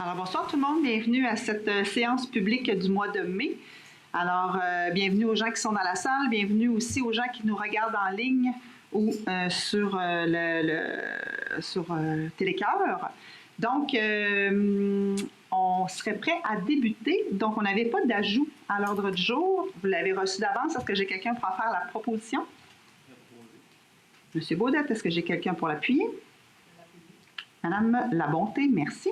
Alors, bonsoir tout le monde. Bienvenue à cette séance publique du mois de mai. Alors, bienvenue aux gens qui sont dans la salle. Bienvenue aussi aux gens qui nous regardent en ligne ou sur Télécœur. Donc, on serait prêt à débuter. Donc, on n'avait pas d'ajout à l'ordre du jour. Vous l'avez reçu d'avance. Est-ce que j'ai quelqu'un pour en faire la proposition? Monsieur Baudette, est-ce que j'ai quelqu'un pour l'appuyer? Madame Labonté, merci.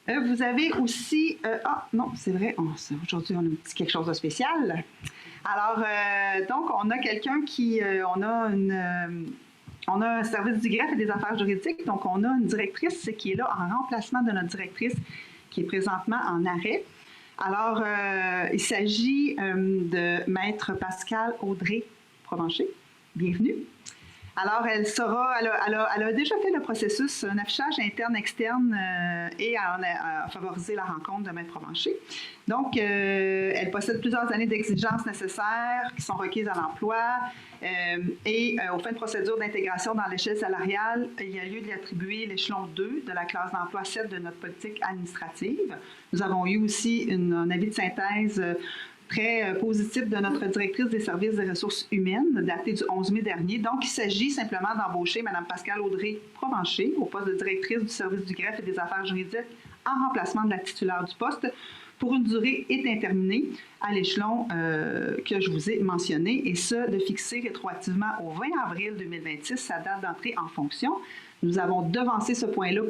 Vous avez aussi... ah, non, c'est vrai, aujourd'hui, on a un petit quelque chose de spécial. Alors, donc, on a quelqu'un qui... on a un service du greffe et des affaires juridiques, donc on a une directrice qui est là en remplacement de notre directrice qui est présentement en arrêt. Alors, il s'agit de Maître Pascale Audrey Provencher. Bienvenue. Alors, elle a déjà fait le processus, un affichage interne-externe et a favorisé la rencontre de Maître Provencher. Donc, elle possède plusieurs années d'exigences nécessaires qui sont requises à l'emploi et aux fins de procédure d'intégration dans l'échelle salariale, il y a lieu de lui attribuer l'échelon 2 de la classe d'emploi 7 de notre politique administrative. Nous avons eu aussi un avis de synthèse très positif de notre directrice des services des ressources humaines, daté du 11 mai dernier. Donc, il s'agit simplement d'embaucher Mme Pascale Audrey Provencher au poste de directrice du service du greffe et des affaires juridiques en remplacement de la titulaire du poste pour une durée indéterminée à l'échelon que je vous ai mentionné, et ce, de fixer rétroactivement au 20 avril 2026 sa date d'entrée en fonction. Nous avons devancé ce point-là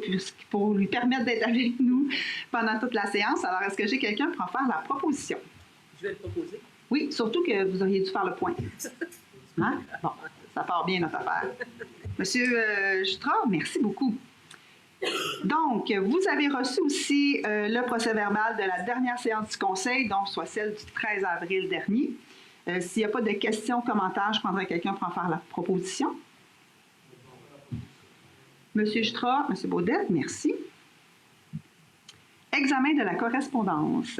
pour lui permettre d'être avec nous pendant toute la séance. Alors, est-ce que j'ai quelqu'un pour en faire la proposition? Je vais le proposer. Oui, surtout que vous auriez dû faire le point. Hein? Bon, ça part bien notre affaire. Monsieur Jutrard, merci beaucoup. Donc, vous avez reçu aussi le procès-verbal de la dernière séance du Conseil, donc soit celle du 13 avril dernier. S'il n'y a pas de questions, commentaires, je prendrai quelqu'un pour en faire la proposition. Monsieur Jutrard, Monsieur Baudette, merci. Examen de la correspondance.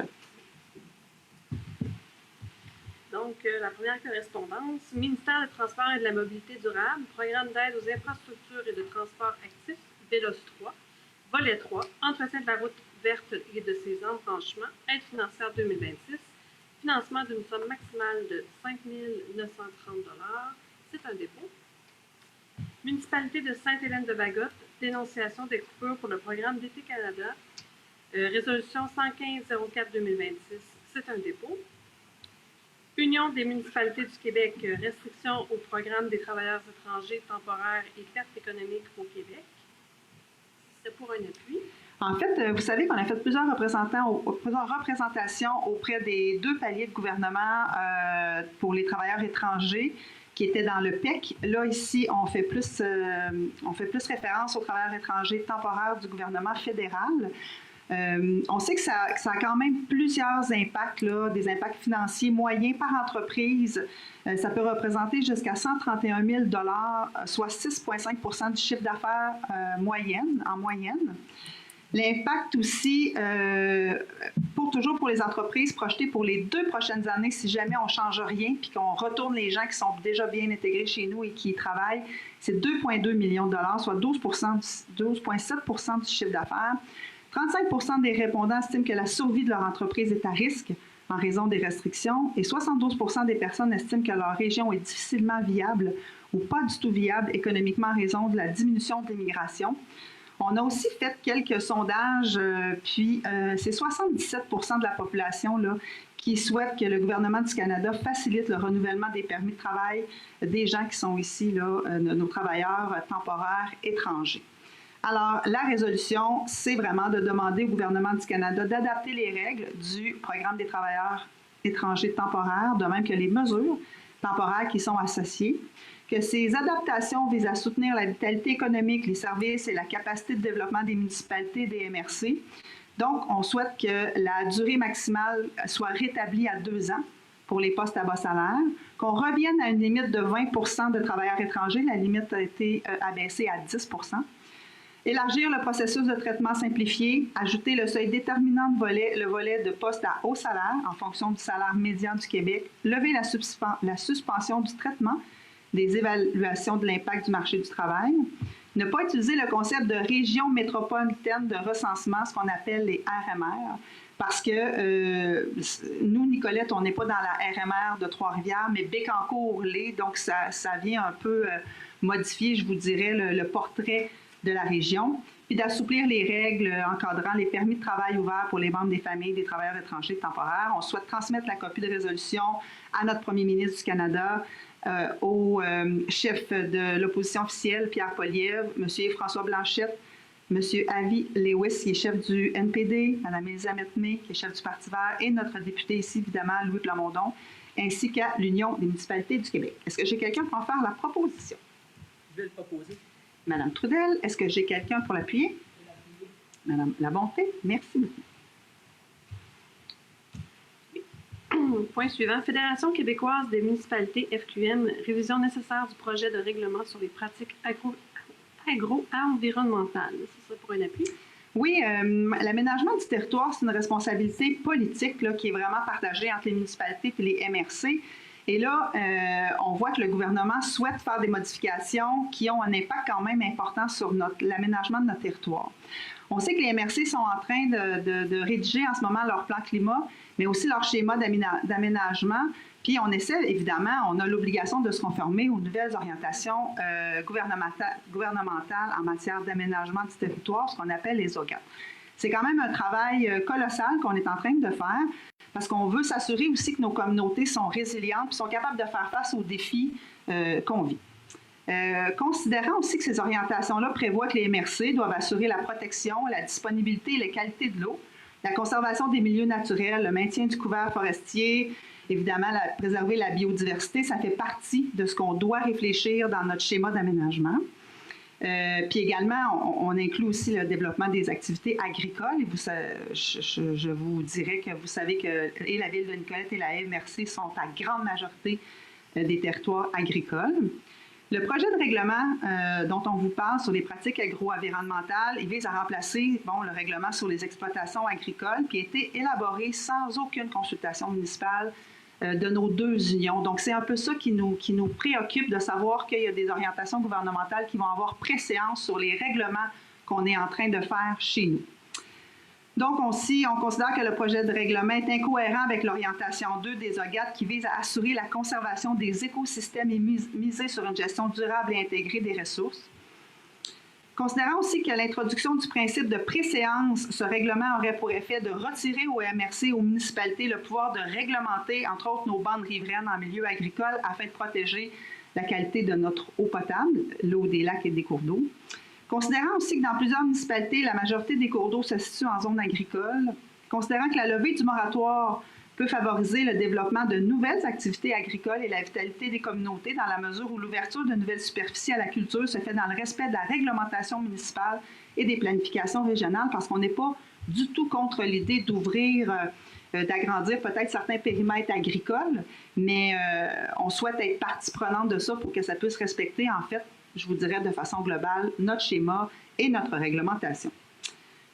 Donc, la première correspondance, Ministère des Transports et de la Mobilité durable, Programme d'aide aux infrastructures et de transport actif, VELOS 3, Volet 3, Entretien de la route verte et de ses embranchements, aide financière 2026, financement d'une somme maximale de 5 930 $, c'est un dépôt. Municipalité de Sainte-Hélène-de-Bagotte, dénonciation des coupures pour le programme d'été Canada, résolution 115-04-2026, c'est un dépôt. Union des municipalités du Québec, restriction au programme des travailleurs étrangers temporaires et perte économique au Québec. C'est pour un appui. En fait, vous savez qu'on a fait plusieurs représentations auprès des deux paliers de gouvernement pour les travailleurs étrangers qui étaient dans le PEC. Là, ici, on fait plus référence aux travailleurs étrangers temporaires du gouvernement fédéral. On sait que ça a quand même plusieurs impacts, là, des impacts financiers moyens par entreprise. Ça peut représenter jusqu'à 131 000 $, soit 6,5 % du chiffre d'affaires en moyenne. L'impact aussi, toujours pour les entreprises projetées pour les 2 prochaines années, si jamais on ne change rien puis qu'on retourne les gens qui sont déjà bien intégrés chez nous et qui y travaillent, c'est 2,2 millions de $, soit 12,7 % du chiffre d'affaires. 35 % des répondants estiment que la survie de leur entreprise est à risque en raison des restrictions et 72 % des personnes estiment que leur région est difficilement viable ou pas du tout viable économiquement en raison de la diminution de l'immigration. On a aussi fait quelques sondages, puis c'est 77 % de la population là, qui souhaite que le gouvernement du Canada facilite le renouvellement des permis de travail des gens qui sont ici, là, nos travailleurs temporaires étrangers. Alors, la résolution, c'est vraiment de demander au gouvernement du Canada d'adapter les règles du programme des travailleurs étrangers temporaires, de même que les mesures temporaires qui sont associées, que ces adaptations visent à soutenir la vitalité économique, les services et la capacité de développement des municipalités et des MRC. Donc, on souhaite que la durée maximale soit rétablie à 2 ans pour les postes à bas salaire, qu'on revienne à une limite de 20 % de travailleurs étrangers, la limite a été abaissée à 10 %. Élargir le processus de traitement simplifié, ajouter le seuil déterminant de le volet de poste à haut salaire en fonction du salaire médian du Québec, lever la suspension du traitement des évaluations de l'impact du marché du travail, Ne pas utiliser le concept de région métropolitaine de recensement, ce qu'on appelle les RMR, parce que nous, Nicolette, on n'est pas dans la RMR de Trois-Rivières, mais Bécancour-Lé, donc ça vient un peu modifier, je vous dirais, le portrait de la région, puis d'assouplir les règles encadrant les permis de travail ouverts pour les membres des familles des travailleurs étrangers temporaires. On souhaite transmettre la copie de résolution à notre premier ministre du Canada, au chef de l'opposition officielle, Pierre Poilievre, M. François Blanchette, M. Avi Lewis, qui est chef du NPD, Mme Elisabeth May, qui est chef du Parti vert, et notre député ici, évidemment, Louis Plamondon, ainsi qu'à l'Union des municipalités du Québec. Est-ce que j'ai quelqu'un pour en faire la proposition? Je vais le proposer. Madame Trudel, est-ce que j'ai quelqu'un pour l'appuyer? Madame Labonté, merci beaucoup. Point suivant. Fédération québécoise des municipalités, FQM, révision nécessaire du projet de règlement sur les pratiques agro-environnementales. Ce serait pour un appui. Oui, l'aménagement du territoire, c'est une responsabilité politique là, qui est vraiment partagée entre les municipalités et les MRC. Et là, on voit que le gouvernement souhaite faire des modifications qui ont un impact quand même important sur l'aménagement de notre territoire. On sait que les MRC sont en train de rédiger en ce moment leur plan climat, mais aussi leur schéma d'aménagement. Puis on essaie, évidemment, on a l'obligation de se conformer aux nouvelles orientations gouvernementales en matière d'aménagement du territoire, ce qu'on appelle les OGAT. C'est quand même un travail colossal qu'on est en train de faire, parce qu'on veut s'assurer aussi que nos communautés sont résilientes et sont capables de faire face aux défis qu'on vit. Considérant aussi que ces orientations-là prévoient que les MRC doivent assurer la protection, la disponibilité et la qualité de l'eau, la conservation des milieux naturels, le maintien du couvert forestier, évidemment, préserver la biodiversité, ça fait partie de ce qu'on doit réfléchir dans notre schéma d'aménagement. Puis également, on inclut aussi le développement des activités agricoles. Et je vous dirais que vous savez que et la Ville de Nicolette et la MRC sont à grande majorité des territoires agricoles. Le projet de règlement dont on vous parle sur les pratiques agro-environnementales, il vise à remplacer le règlement sur les exploitations agricoles qui a été élaboré sans aucune consultation municipale de nos deux unions. Donc, c'est un peu ça qui nous préoccupe de savoir qu'il y a des orientations gouvernementales qui vont avoir préséance sur les règlements qu'on est en train de faire chez nous. Donc, on considère que le projet de règlement est incohérent avec l'orientation 2 des OGAT qui vise à assurer la conservation des écosystèmes et miser sur une gestion durable et intégrée des ressources. Considérant aussi que l'introduction du principe de préséance, ce règlement aurait pour effet de retirer aux MRC, aux municipalités, le pouvoir de réglementer, entre autres, nos bandes riveraines en milieu agricole afin de protéger la qualité de notre eau potable, l'eau des lacs et des cours d'eau. Considérant aussi que dans plusieurs municipalités, la majorité des cours d'eau se situe en zone agricole, considérant que la levée du moratoire peut favoriser le développement de nouvelles activités agricoles et la vitalité des communautés dans la mesure où l'ouverture de nouvelles superficies à la culture se fait dans le respect de la réglementation municipale et des planifications régionales, parce qu'on n'est pas du tout contre l'idée d'ouvrir, d'agrandir peut-être certains périmètres agricoles, mais on souhaite être partie prenante de ça pour que ça puisse respecter, en fait, je vous dirais de façon globale, notre schéma et notre réglementation.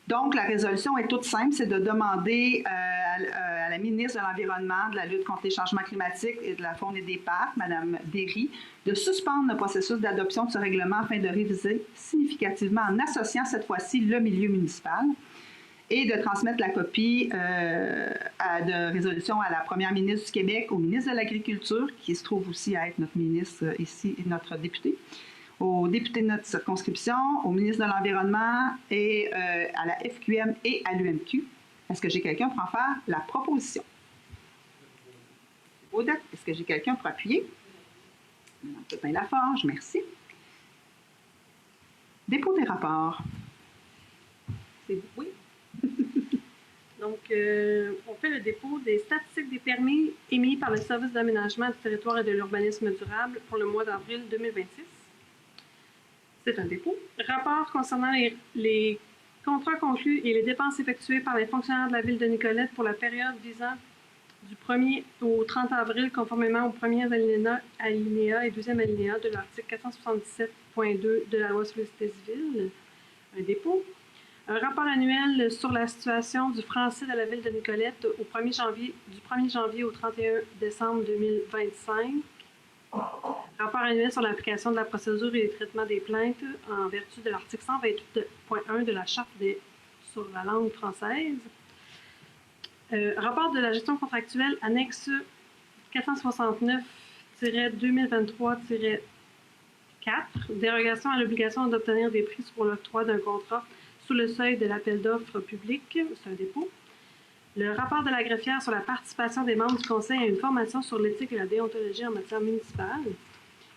Donc, la résolution est toute simple, c'est de demander à la ministre de l'Environnement, de la lutte contre les changements climatiques et de la faune et des parcs, Mme Derry, de suspendre le processus d'adoption de ce règlement afin de réviser significativement en associant cette fois-ci le milieu municipal et de transmettre la copie de résolution à la première ministre du Québec, au ministre de l'Agriculture, qui se trouve aussi à être notre ministre ici et notre député, au député de notre circonscription, au ministre de l'Environnement et à la FQM et à l'UMQ. Est-ce que j'ai quelqu'un pour en faire la proposition? Odette, est-ce que j'ai quelqu'un pour appuyer? Mme Pépin-Laforge, merci. Dépôt des rapports. C'est oui. Donc, on fait le dépôt des statistiques des permis émis par le Service d'aménagement du territoire et de l'urbanisme durable pour le mois d'avril 2026. C'est un dépôt. Rapport concernant les contrats conclus et les dépenses effectuées par les fonctionnaires de la Ville de Nicolette pour la période visant du 1er au 30 avril, conformément aux premiers alinéas et deuxième alinéa de l'article 477.2 de la loi sur les cités civiles. Un dépôt. Un rapport annuel sur la situation du français de la Ville de Nicolette du 1er janvier au 31 décembre 2025. rapport annuel sur l'application de la procédure et le traitement des plaintes en vertu de l'article 128.1 de la Charte sur la langue française. Rapport de la gestion contractuelle, annexe 469-2023-4, dérogation à l'obligation d'obtenir des prix pour l'octroi d'un contrat sous le seuil de l'appel d'offres public, c'est un dépôt. Le rapport de la greffière sur la participation des membres du Conseil à une formation sur l'éthique et la déontologie en matière municipale.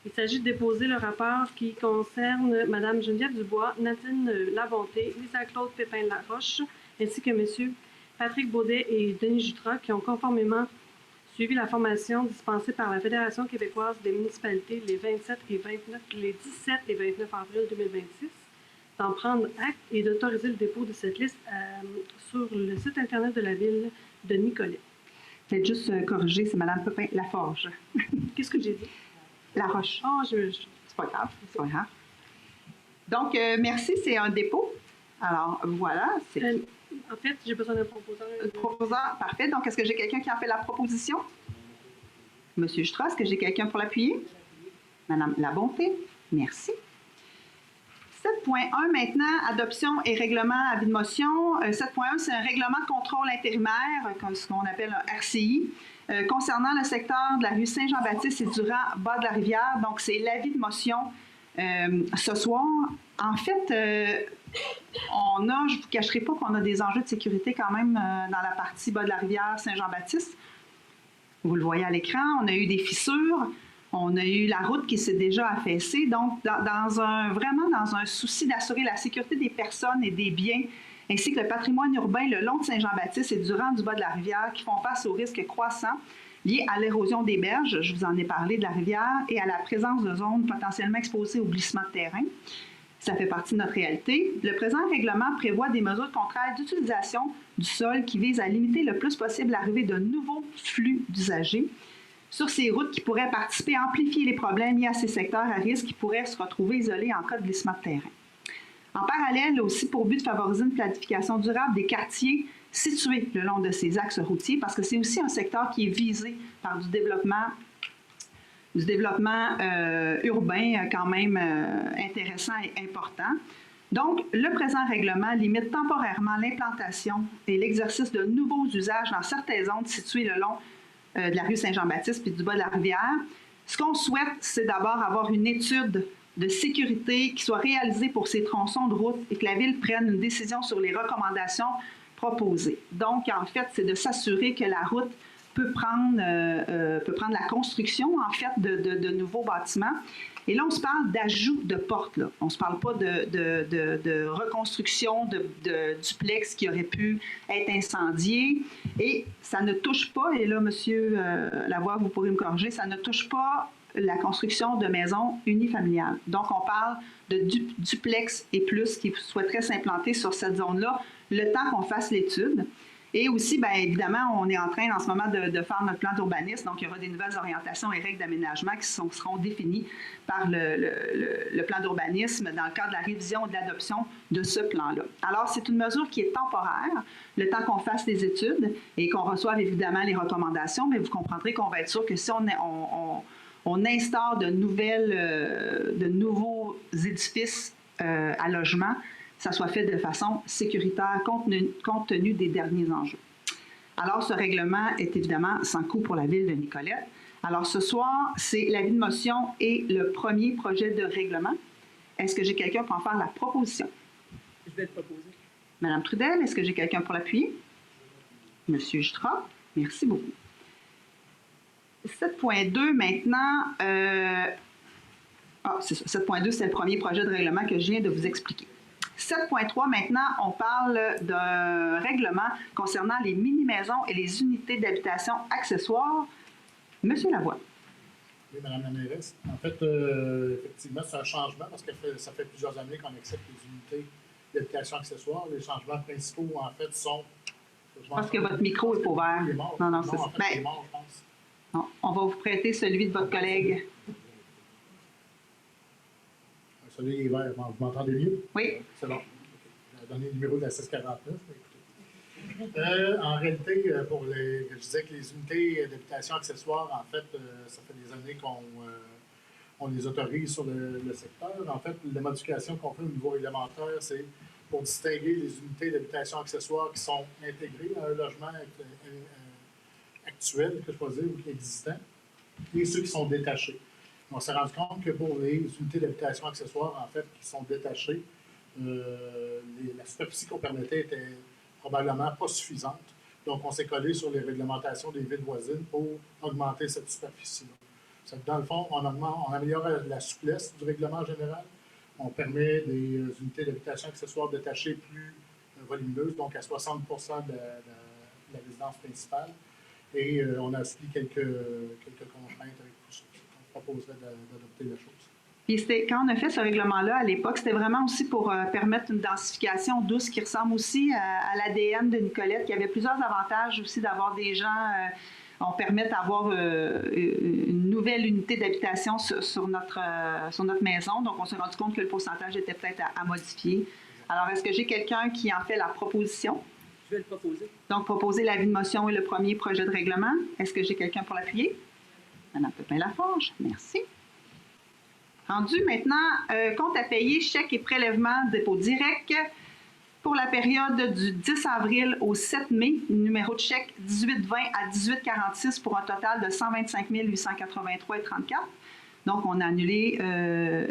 Il s'agit de déposer le rapport qui concerne Mme Geneviève Dubois, Nadine Labonté, Lisa-Claude Pépin-Laroche, ainsi que M. Patrick Baudet et Denis Jutras, qui ont conformément suivi la formation dispensée par la Fédération québécoise des municipalités les 17 et 29 avril 2026, d'en prendre acte et d'autoriser le dépôt de cette liste sur le site Internet de la ville de Nicolet. Peut-être juste corriger, c'est Mme Pépin-Laforge. Qu'est-ce que j'ai dit? Laroche. Oh, C'est pas grave, c'est pas grave. Donc, merci, c'est un dépôt. Alors, voilà. En fait, j'ai besoin d'un proposeur. Proposeur, parfait. Donc, est-ce que j'ai quelqu'un qui en fait la proposition? Monsieur Jutras, est-ce que j'ai quelqu'un pour l'appuyer? Madame Labonté, merci. 7.1 maintenant, adoption et règlement à avis de motion. 7.1, c'est un règlement de contrôle intérimaire, ce qu'on appelle un RCI, concernant le secteur de la rue Saint-Jean-Baptiste et Durand, bas de la rivière. Donc, c'est l'avis de motion ce soir. En fait, je ne vous cacherai pas qu'on a des enjeux de sécurité quand même dans la partie bas de la rivière Saint-Jean-Baptiste. Vous le voyez à l'écran, on a eu des fissures. On a eu la route qui s'est déjà affaissée. Donc, vraiment dans un souci d'assurer la sécurité des personnes et des biens, ainsi que le patrimoine urbain le long de Saint-Jean-Baptiste et durant du bas de la rivière qui font face aux risques croissants liés à l'érosion des berges, je vous en ai parlé, de la rivière, et à la présence de zones potentiellement exposées au glissement de terrain. Ça fait partie de notre réalité. Le présent règlement prévoit des mesures contraires d'utilisation du sol qui visent à limiter le plus possible l'arrivée de nouveaux flux d'usagers sur ces routes qui pourraient participer à amplifier les problèmes liés à ces secteurs à risque qui pourraient se retrouver isolés en cas de glissement de terrain. En parallèle, aussi pour but de favoriser une planification durable des quartiers situés le long de ces axes routiers, parce que c'est aussi un secteur qui est visé par du développement urbain quand même intéressant et important. Donc, le présent règlement limite temporairement l'implantation et l'exercice de nouveaux usages dans certaines zones situées le long de la rue Saint-Jean-Baptiste puis du bas de la rivière. Ce qu'on souhaite, c'est d'abord avoir une étude de sécurité qui soit réalisée pour ces tronçons de route et que la Ville prenne une décision sur les recommandations proposées. Donc, en fait, c'est de s'assurer que la route peut prendre la construction, en fait, de nouveaux bâtiments. Et là, on se parle d'ajout de portes. Là. On ne se parle pas de reconstruction de duplex qui aurait pu être incendié. Et ça ne touche pas, et là, M. Lavoie, vous pourrez me corriger, ça ne touche pas la construction de maisons unifamiliales. Donc, on parle de duplex et plus qui souhaiteraient s'implanter sur cette zone-là, le temps qu'on fasse l'étude. Et aussi, bien évidemment, on est en train en ce moment de faire notre plan d'urbanisme, donc il y aura des nouvelles orientations et règles d'aménagement qui seront définies par le plan d'urbanisme dans le cadre de la révision et de l'adoption de ce plan-là. Alors, c'est une mesure qui est temporaire, le temps qu'on fasse les études et qu'on reçoive évidemment les recommandations, mais vous comprendrez qu'on va être sûr que si on instaure de nouveaux édifices à logement, ça soit fait de façon sécuritaire compte tenu des derniers enjeux. Alors, ce règlement est évidemment sans coût pour la Ville de Nicolette. Alors, ce soir, c'est l'avis de motion et le premier projet de règlement. Est-ce que j'ai quelqu'un pour en faire la proposition? Je vais le proposer. Madame Trudel, est-ce que j'ai quelqu'un pour l'appuyer? Monsieur Jutras, merci beaucoup. 7.2 maintenant. C'est ça. 7.2, c'est le premier projet de règlement que je viens de vous expliquer. 7.3, maintenant, on parle d'un règlement concernant les mini-maisons et les unités d'habitation accessoires. Monsieur Lavoie. Oui, Mme la mairesse. En fait, effectivement, c'est un changement parce que ça fait plusieurs années qu'on accepte les unités d'habitation accessoires. Les changements principaux, en fait, sont... Parce que votre micro est pas ouvert. Non, c'est ça. En fait, je pense. Non, on va vous prêter celui de votre collègue. Celui est vert. Vous m'entendez mieux? Oui. C'est bon. Je vais donner le numéro de la 649. En réalité, je disais que les unités d'habitation accessoires, en fait, ça fait des années on les autorise sur le secteur. En fait, la modification qu'on fait au niveau réglementaire, c'est pour distinguer les unités d'habitation accessoires qui sont intégrées à un logement actuel, que je peux dire, ou qui est existant, et ceux qui sont détachés. On s'est rendu compte que pour les unités d'habitation accessoires, en fait, qui sont détachées, la superficie qu'on permettait était probablement pas suffisante. Donc, on s'est collé sur les réglementations des villes voisines pour augmenter cette superficie-là. Dans le fond, on améliore la souplesse du règlement général. On permet des unités d'habitation accessoires détachées plus volumineuses, donc à 60 de la résidence principale. Et on a assoupi quelques contraintes avec tout ça. On proposerait d'adopter la chose. Puis quand on a fait ce règlement-là, à l'époque, c'était vraiment aussi pour permettre une densification douce qui ressemble aussi à l'ADN de Nicolette, qui avait plusieurs avantages aussi d'avoir des gens. On permet d'avoir une nouvelle unité d'habitation sur notre maison. Donc, on s'est rendu compte que le pourcentage était peut-être à modifier. Alors, est-ce que j'ai quelqu'un qui en fait la proposition? Je vais le proposer. Donc, proposer l'avis de motion et le premier projet de règlement. Est-ce que j'ai quelqu'un pour l'appuyer? Mme Pépin-Laforge, merci. Rendu maintenant, compte à payer, chèque et prélèvement, dépôt direct pour la période du 10 avril au 7 mai, numéro de chèque 1820 à 1846 pour un total de 125 883,34. Donc, on a annulé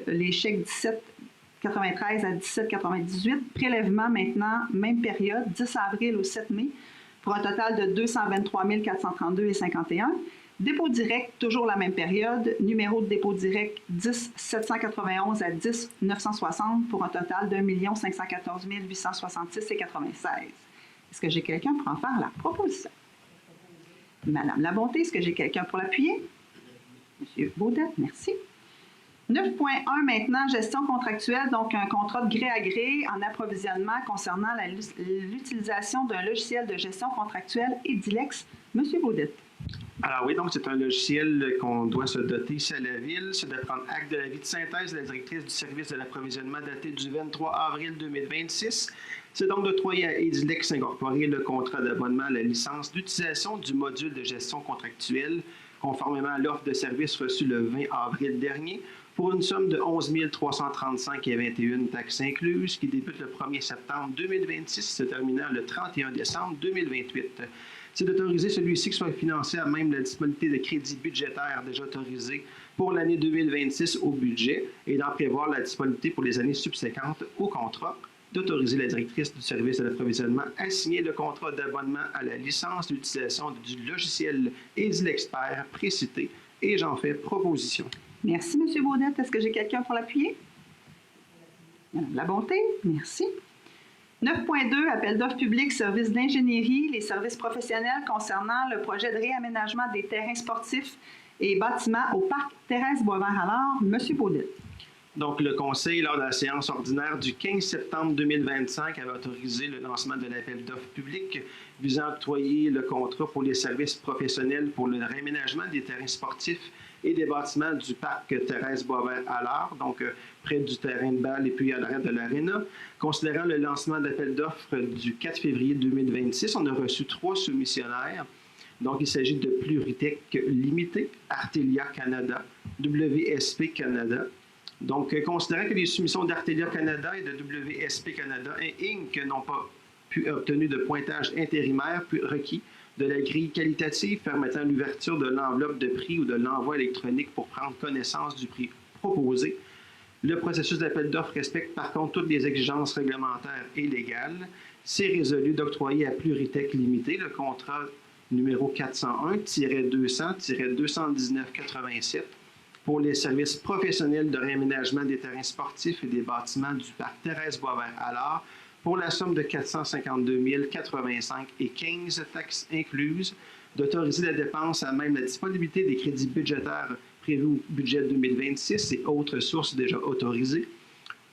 les chèques 17,93 à 17,98. Prélèvement maintenant, même période, 10 avril au 7 mai, pour un total de 223 432,51. Dépôt direct, toujours la même période. Numéro de dépôt direct 10 791 à 10 960 pour un total d'1 514 866,96. Est-ce que j'ai quelqu'un pour en faire la proposition? Madame Labonté, est-ce que j'ai quelqu'un pour l'appuyer? Monsieur Baudette, merci. 9.1 maintenant, gestion contractuelle, donc un contrat de gré à gré en approvisionnement concernant l'utilisation d'un logiciel de gestion contractuelle Edilex. Monsieur Baudette. Alors oui, donc c'est un logiciel qu'on doit se doter ici à la Ville. C'est de prendre acte de l'avis de synthèse de la directrice du service de l'approvisionnement daté du 23 avril 2026. C'est donc d'octroyer à Edilex incorporer le contrat d'abonnement à la licence d'utilisation du module de gestion contractuelle, conformément à l'offre de service reçue le 20 avril dernier, pour une somme de 11 335,21 taxes incluses, qui débute le 1er septembre 2026 se terminant le 31 décembre 2028. C'est d'autoriser celui-ci qui soit financé à même la disponibilité de crédits budgétaires déjà autorisés pour l'année 2026 au budget et d'en prévoir la disponibilité pour les années subséquentes au contrat, d'autoriser la directrice du service de l'approvisionnement à signer le contrat d'abonnement à la licence d'utilisation du logiciel Edilexpert précité et j'en fais proposition. Merci, M. Baudette. Est-ce que j'ai quelqu'un pour l'appuyer? Madame Labonté, merci. 9.2, appel d'offres publics, services d'ingénierie, les services professionnels concernant le projet de réaménagement des terrains sportifs et bâtiments au parc Thérèse-Boisvert-Allard. M. Baudette. Donc, le Conseil, lors de la séance ordinaire du 15 septembre 2025, avait autorisé le lancement de l'appel d'offres public visant à octroyer le contrat pour les services professionnels pour le réaménagement des terrains sportifs et des bâtiments du parc Thérèse-Boisvert-Allard, donc près du terrain de balle et puis à l'arrière de l'aréna. Considérant le lancement d'appel d'offres du 4 février 2026, on a reçu 3 soumissionnaires. Donc, il s'agit de Pluritech Limité, Artelia Canada, WSP Canada. Donc, considérant que les soumissions d'Artelia Canada et de WSP Canada Inc. n'ont pas obtenu de pointage intérimaire requis de la grille qualitative permettant l'ouverture de l'enveloppe de prix ou de l'envoi électronique pour prendre connaissance du prix proposé, le processus d'appel d'offres respecte par contre toutes les exigences réglementaires et légales. C'est résolu d'octroyer à Pluritech Limité le contrat numéro 401-200-219-87 pour les services professionnels de réaménagement des terrains sportifs et des bâtiments du parc Thérèse-Boisvert-Allard pour la somme de 452 085,15 taxes incluses, d'autoriser la dépense à même la disponibilité des crédits budgétaires prévus au budget 2026 et autres sources déjà autorisées,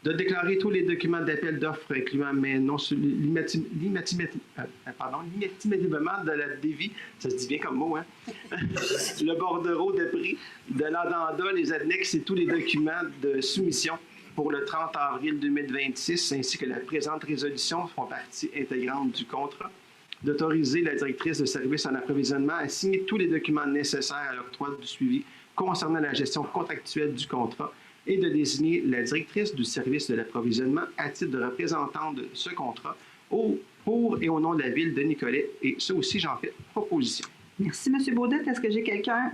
de déclarer tous les documents d'appel d'offres incluant, mais non l'immatiméblement de la DEVI, ça se dit bien comme mot, hein? Le bordereau de prix, de l'addenda, les annexes et tous les documents de soumission pour le 30 avril 2026, ainsi que la présente résolution font partie intégrante du contrat, d'autoriser la directrice de service en approvisionnement à signer tous les documents nécessaires à l'octroi du suivi concernant la gestion contractuelle du contrat et de désigner la directrice du service de l'approvisionnement à titre de représentante de ce contrat pour et au nom de la ville de Nicolet. Et ça aussi, j'en fais proposition. Merci, M. Baudette. Est-ce que j'ai quelqu'un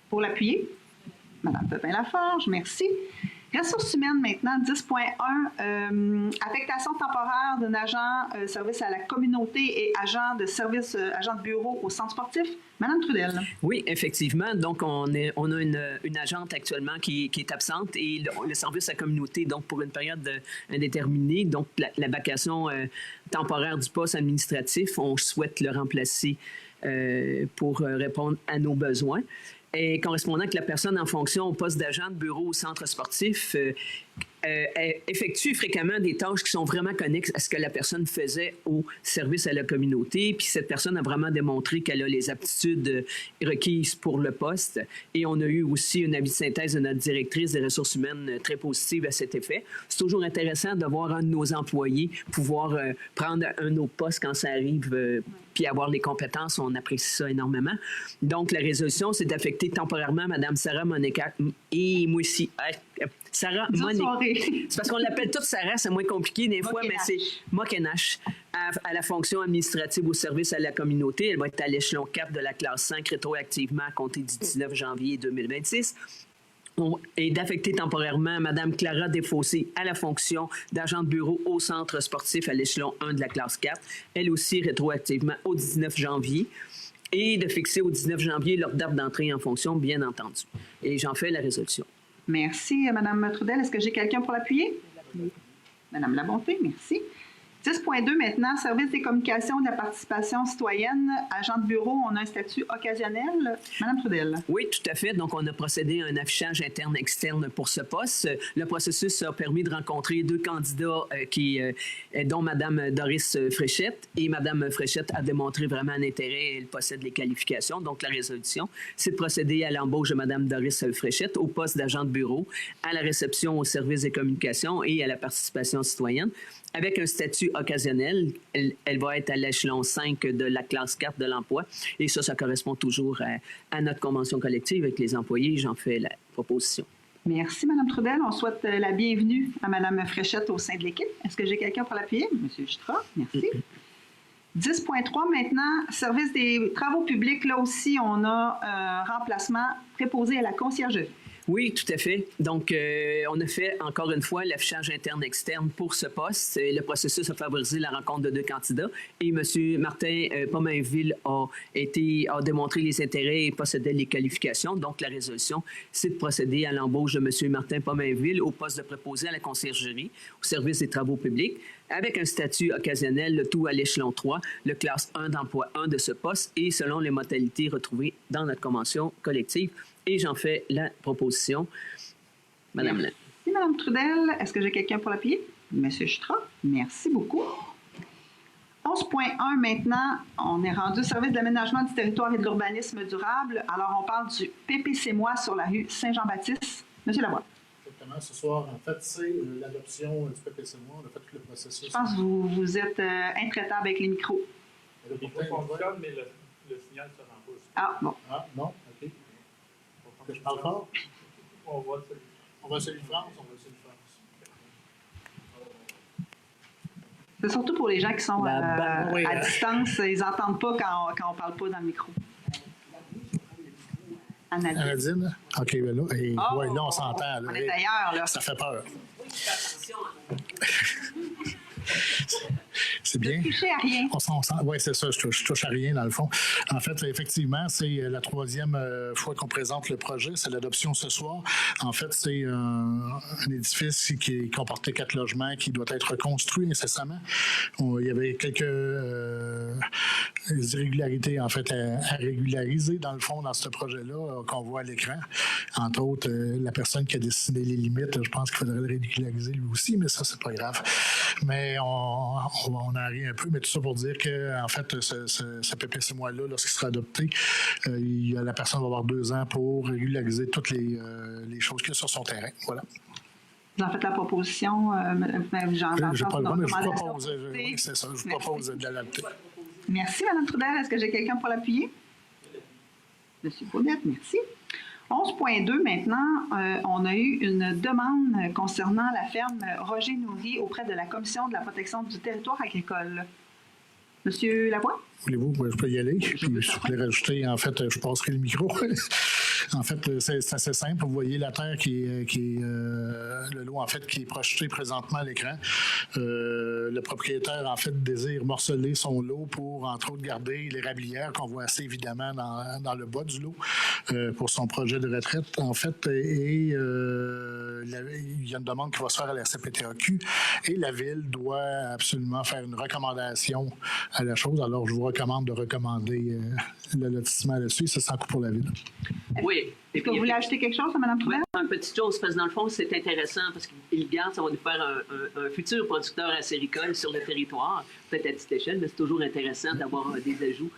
pour l'appuyer? Mme Pépin-Laforge, merci. Ressources humaines maintenant, 10.1, affectation temporaire d'un agent service à la communauté et agent de service, agent de bureau au centre sportif. Madame Trudel. Oui, effectivement. Donc, on a une agente actuellement qui est absente et le service à la communauté, donc pour une période indéterminée. Donc, la vacation temporaire du poste administratif, on souhaite le remplacer pour répondre à nos besoins. Et correspondant que la personne en fonction au poste d'agent de bureau au centre sportif effectue fréquemment des tâches qui sont vraiment connexes à ce que la personne faisait au service à la communauté. Puis cette personne a vraiment démontré qu'elle a les aptitudes requises pour le poste. Et on a eu aussi un avis de synthèse de notre directrice des ressources humaines très positive à cet effet. C'est toujours intéressant de voir un de nos employés pouvoir prendre un autre poste quand ça arrive puis avoir les compétences. On apprécie ça énormément. Donc, la résolution, c'est d'affecter temporairement Mme Sarah Monica et moi aussi. Sarah Monica. C'est parce qu'on l'appelle toute Sarah, c'est moins compliqué des fois, mais c'est Mokenache à la fonction administrative au service à la communauté. Elle va être à l'échelon 4 de la classe 5 rétroactivement à compter du 19 janvier 2026. Et d'affecter temporairement Mme Clara Desfossés à la fonction d'agent de bureau au centre sportif à l'échelon 1 de la classe 4, elle aussi rétroactivement au 19 janvier, et de fixer au 19 janvier leur date d'entrée en fonction, bien entendu. Et j'en fais la résolution. Merci, Mme Trudel. Est-ce que j'ai quelqu'un pour l'appuyer? Mme Labonté, merci. 10.2 maintenant, service des communications et de la participation citoyenne, agent de bureau, on a un statut occasionnel. Mme Trudel. Oui, tout à fait. Donc, on a procédé à un affichage interne-externe pour ce poste. Le processus a permis de rencontrer deux candidats dont Mme Doris Fréchette. Et Mme Fréchette a démontré vraiment un intérêt. Elle possède les qualifications. Donc, la résolution, c'est de procéder à l'embauche de Mme Doris Fréchette au poste d'agent de bureau, à la réception au service des communications et à la participation citoyenne. Avec un statut occasionnel, elle va être à l'échelon 5 de la classe 4 de l'emploi. Et ça correspond toujours à notre convention collective avec les employés. J'en fais la proposition. Merci, Mme Trudel. On souhaite la bienvenue à Mme Fréchette au sein de l'équipe. Est-ce que j'ai quelqu'un pour l'appuyer? M. Jutra, merci. 10.3 maintenant, service des travaux publics. Là aussi, on a un remplacement préposé à la conciergerie. Oui, tout à fait. Donc, on a fait encore une fois l'affichage interne-externe pour ce poste. Le processus a favorisé la rencontre de deux candidats et M. Martin Pomainville a démontré les intérêts et possédait les qualifications. Donc, la résolution, c'est de procéder à l'embauche de M. Martin Pomainville au poste de préposé à la conciergerie, au service des travaux publics, avec un statut occasionnel, le tout à l'échelon 3, le classe 1 d'emploi 1 de ce poste et selon les modalités retrouvées dans notre convention collective. Et j'en fais la proposition. Madame Merci, Mme Trudel. Est-ce que j'ai quelqu'un pour l'appuyer? M. Jutra, merci beaucoup. 11.1 maintenant, on est rendu au service de l'aménagement du territoire et de l'urbanisme durable. Alors, on parle du PPC-moi sur la rue Saint-Jean-Baptiste. M. Lavoie. Exactement. Ce soir, en fait, c'est l'adoption du PPC-moi. On a fait tout le processus. Je pense que vous êtes intraitable avec les micros. Le micro fonctionne, mais le signal ne se rend pas. Ah, bon. Ah, non? OK. Que je parle fort? On voit celui. On va celui de France, on va celui de France. C'est surtout pour les gens qui sont à distance, ils n'entendent pas quand on ne parle pas dans le micro. Nadine? OK, ben là, ouais, là, on s'entend. On est ailleurs, là. Ça fait peur. C'est bien. Je ne touche à rien. Oui, c'est ça, je touche à rien dans le fond. En fait, effectivement, c'est la troisième fois qu'on présente le projet. C'est l'adoption ce soir. En fait, c'est un édifice qui comportait 4 logements qui doit être reconstruit incessamment. Il y avait quelques irrégularités, en fait, à régulariser dans le fond dans ce projet-là qu'on voit à l'écran. Entre autres, la personne qui a dessiné les limites, je pense qu'il faudrait le régulariser lui aussi, mais ça, c'est pas grave. Mais on en rit un peu, mais tout ça pour dire que, en fait, ce PPC-moi-là, lorsqu'il sera adopté, la personne va avoir 2 ans pour régulariser toutes les choses qu'il y a sur son terrain. Voilà. Vous en faites la proposition, j'ai pas le droit, mais je vous propose de l'adopter. Merci, Mme Trudel. Est-ce que j'ai quelqu'un pour l'appuyer? M. Baudette, merci. 11.2 maintenant, on a eu une demande concernant la ferme Roger Nourry auprès de la Commission de la protection du territoire agricole. Monsieur Lavoie? Voulez-vous? Je peux y aller. Puis, je voulais rajouter, en fait, je passerai le micro. En fait, c'est assez simple. Vous voyez la terre qui est le lot, en fait, qui est projeté présentement à l'écran. Le propriétaire, en fait, désire morceler son lot pour, entre autres, garder l'érablière qu'on voit assez évidemment dans le bas du lot pour son projet de retraite, en fait. Et il y a une demande qui va se faire à la CPTAQ et la Ville doit absolument faire une recommandation à la chose. Alors, je vous recommande de recommander le lotissement là-dessus. C'est sans coût pour la Ville. Oui. Est-ce que vous voulez ajouter quelque chose, Mme Trudel? Oui, une petite chose, parce que dans le fond, c'est intéressant parce qu'il garde, ça va nous faire un futur producteur acéricole sur le territoire, peut-être à petite échelle, mais c'est toujours intéressant d'avoir des ajouts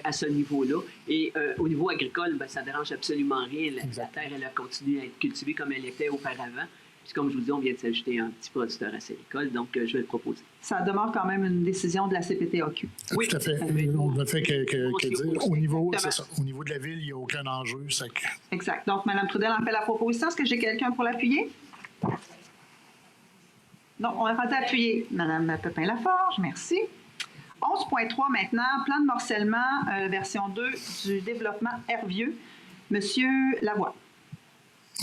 à ce niveau-là. Et au niveau agricole, ben, ça ne dérange absolument rien. La terre, elle a continué à être cultivée comme elle était auparavant. Puis comme je vous dis, on vient de s'ajouter un petit producteur acéricole, donc je vais le proposer. Ça demeure quand même une décision de la CPTAQ. Oui, tout à fait. On ne fait que dire. Au niveau de la Ville, il n'y a aucun enjeu. Exact. Donc, Mme Trudel en fait la proposition. Est-ce que j'ai quelqu'un pour l'appuyer? Non, on va faire appuyer Mme Pépin-Laforge. Merci. 11.3 maintenant, plan de morcellement, version 2 du développement Hervieux. Monsieur Lavoie.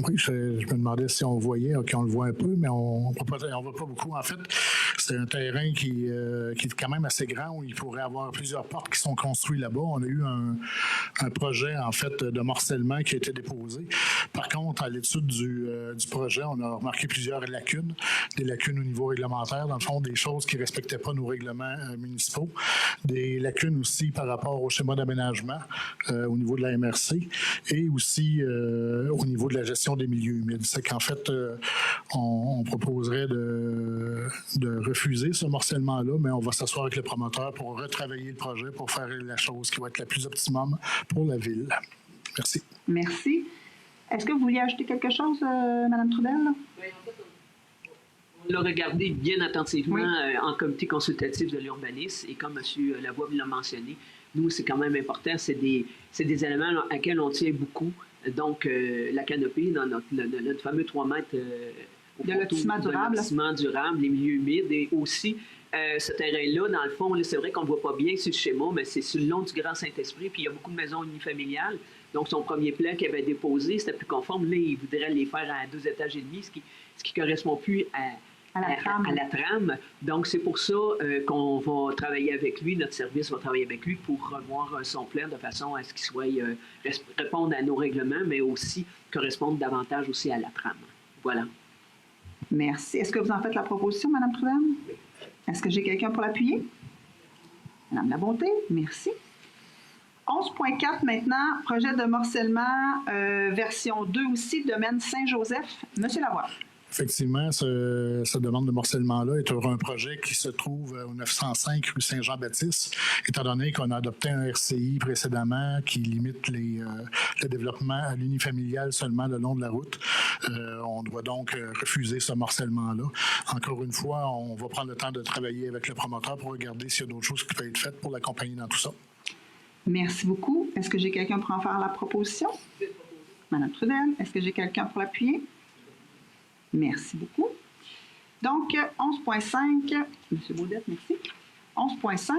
Oui, je me demandais si on voyait, OK, on le voit un peu, mais on ne voit pas beaucoup. En fait, c'est un terrain qui est quand même assez grand où il pourrait y avoir plusieurs portes qui sont construites là-bas. On a eu un projet, en fait, de morcellement qui a été déposé. Par contre, à l'étude du projet, on a remarqué plusieurs lacunes, des lacunes au niveau réglementaire, dans le fond, des choses qui ne respectaient pas nos règlements municipaux, des lacunes aussi par rapport au schéma d'aménagement au niveau de la MRC et aussi au niveau de la gestion des milieux humides. C'est qu'en fait, on proposerait de refuser ce morcellement-là, mais on va s'asseoir avec le promoteur pour retravailler le projet pour faire la chose qui va être la plus optimum pour la Ville. Merci. Merci. Est-ce que vous vouliez ajouter quelque chose, Mme Trudel? Oui, en fait, on l'a regardé bien attentivement en comité consultatif de l'urbanisme et comme M. Lavoie l'a mentionné, nous, c'est quand même important. C'est des éléments à laquelle on tient beaucoup. Donc, la canopée, dans notre fameux 3 mètres de lotissement durable, les milieux humides et aussi ce terrain-là, dans le fond, là, c'est vrai qu'on ne le voit pas bien sur le schéma, mais c'est sur le long du Grand Saint-Esprit, puis il y a beaucoup de maisons unifamiliales. Donc, son premier plan qu'il avait déposé, c'était plus conforme. Là, il voudrait les faire à 2 étages et demi, ce qui correspond plus à la trame. Donc, c'est pour ça qu'on va travailler avec lui, notre service va travailler avec lui pour revoir son plan de façon à ce qu'il soit répondre à nos règlements, mais aussi correspondre davantage aussi à la trame. Voilà. Merci. Est-ce que vous en faites la proposition, Mme Trudel? Oui. Est-ce que j'ai quelqu'un pour l'appuyer? Mme Labonté, merci. 11.4 maintenant, projet de morcellement, version 2 aussi, domaine Saint-Joseph. Monsieur Lavoie. Effectivement, cette demande de morcellement-là est un projet qui se trouve au 905 rue Saint-Jean-Baptiste, étant donné qu'on a adopté un RCI précédemment qui limite le développement à l'unifamilial seulement le long de la route. On doit donc refuser ce morcellement-là. Encore une fois, on va prendre le temps de travailler avec le promoteur pour regarder s'il y a d'autres choses qui peuvent être faites pour l'accompagner dans tout ça. Merci beaucoup. Est-ce que j'ai quelqu'un pour en faire la proposition? Mme Trudel, est-ce que j'ai quelqu'un pour l'appuyer? Merci beaucoup. Donc, 11.5, M. Baudette, merci. 11.5,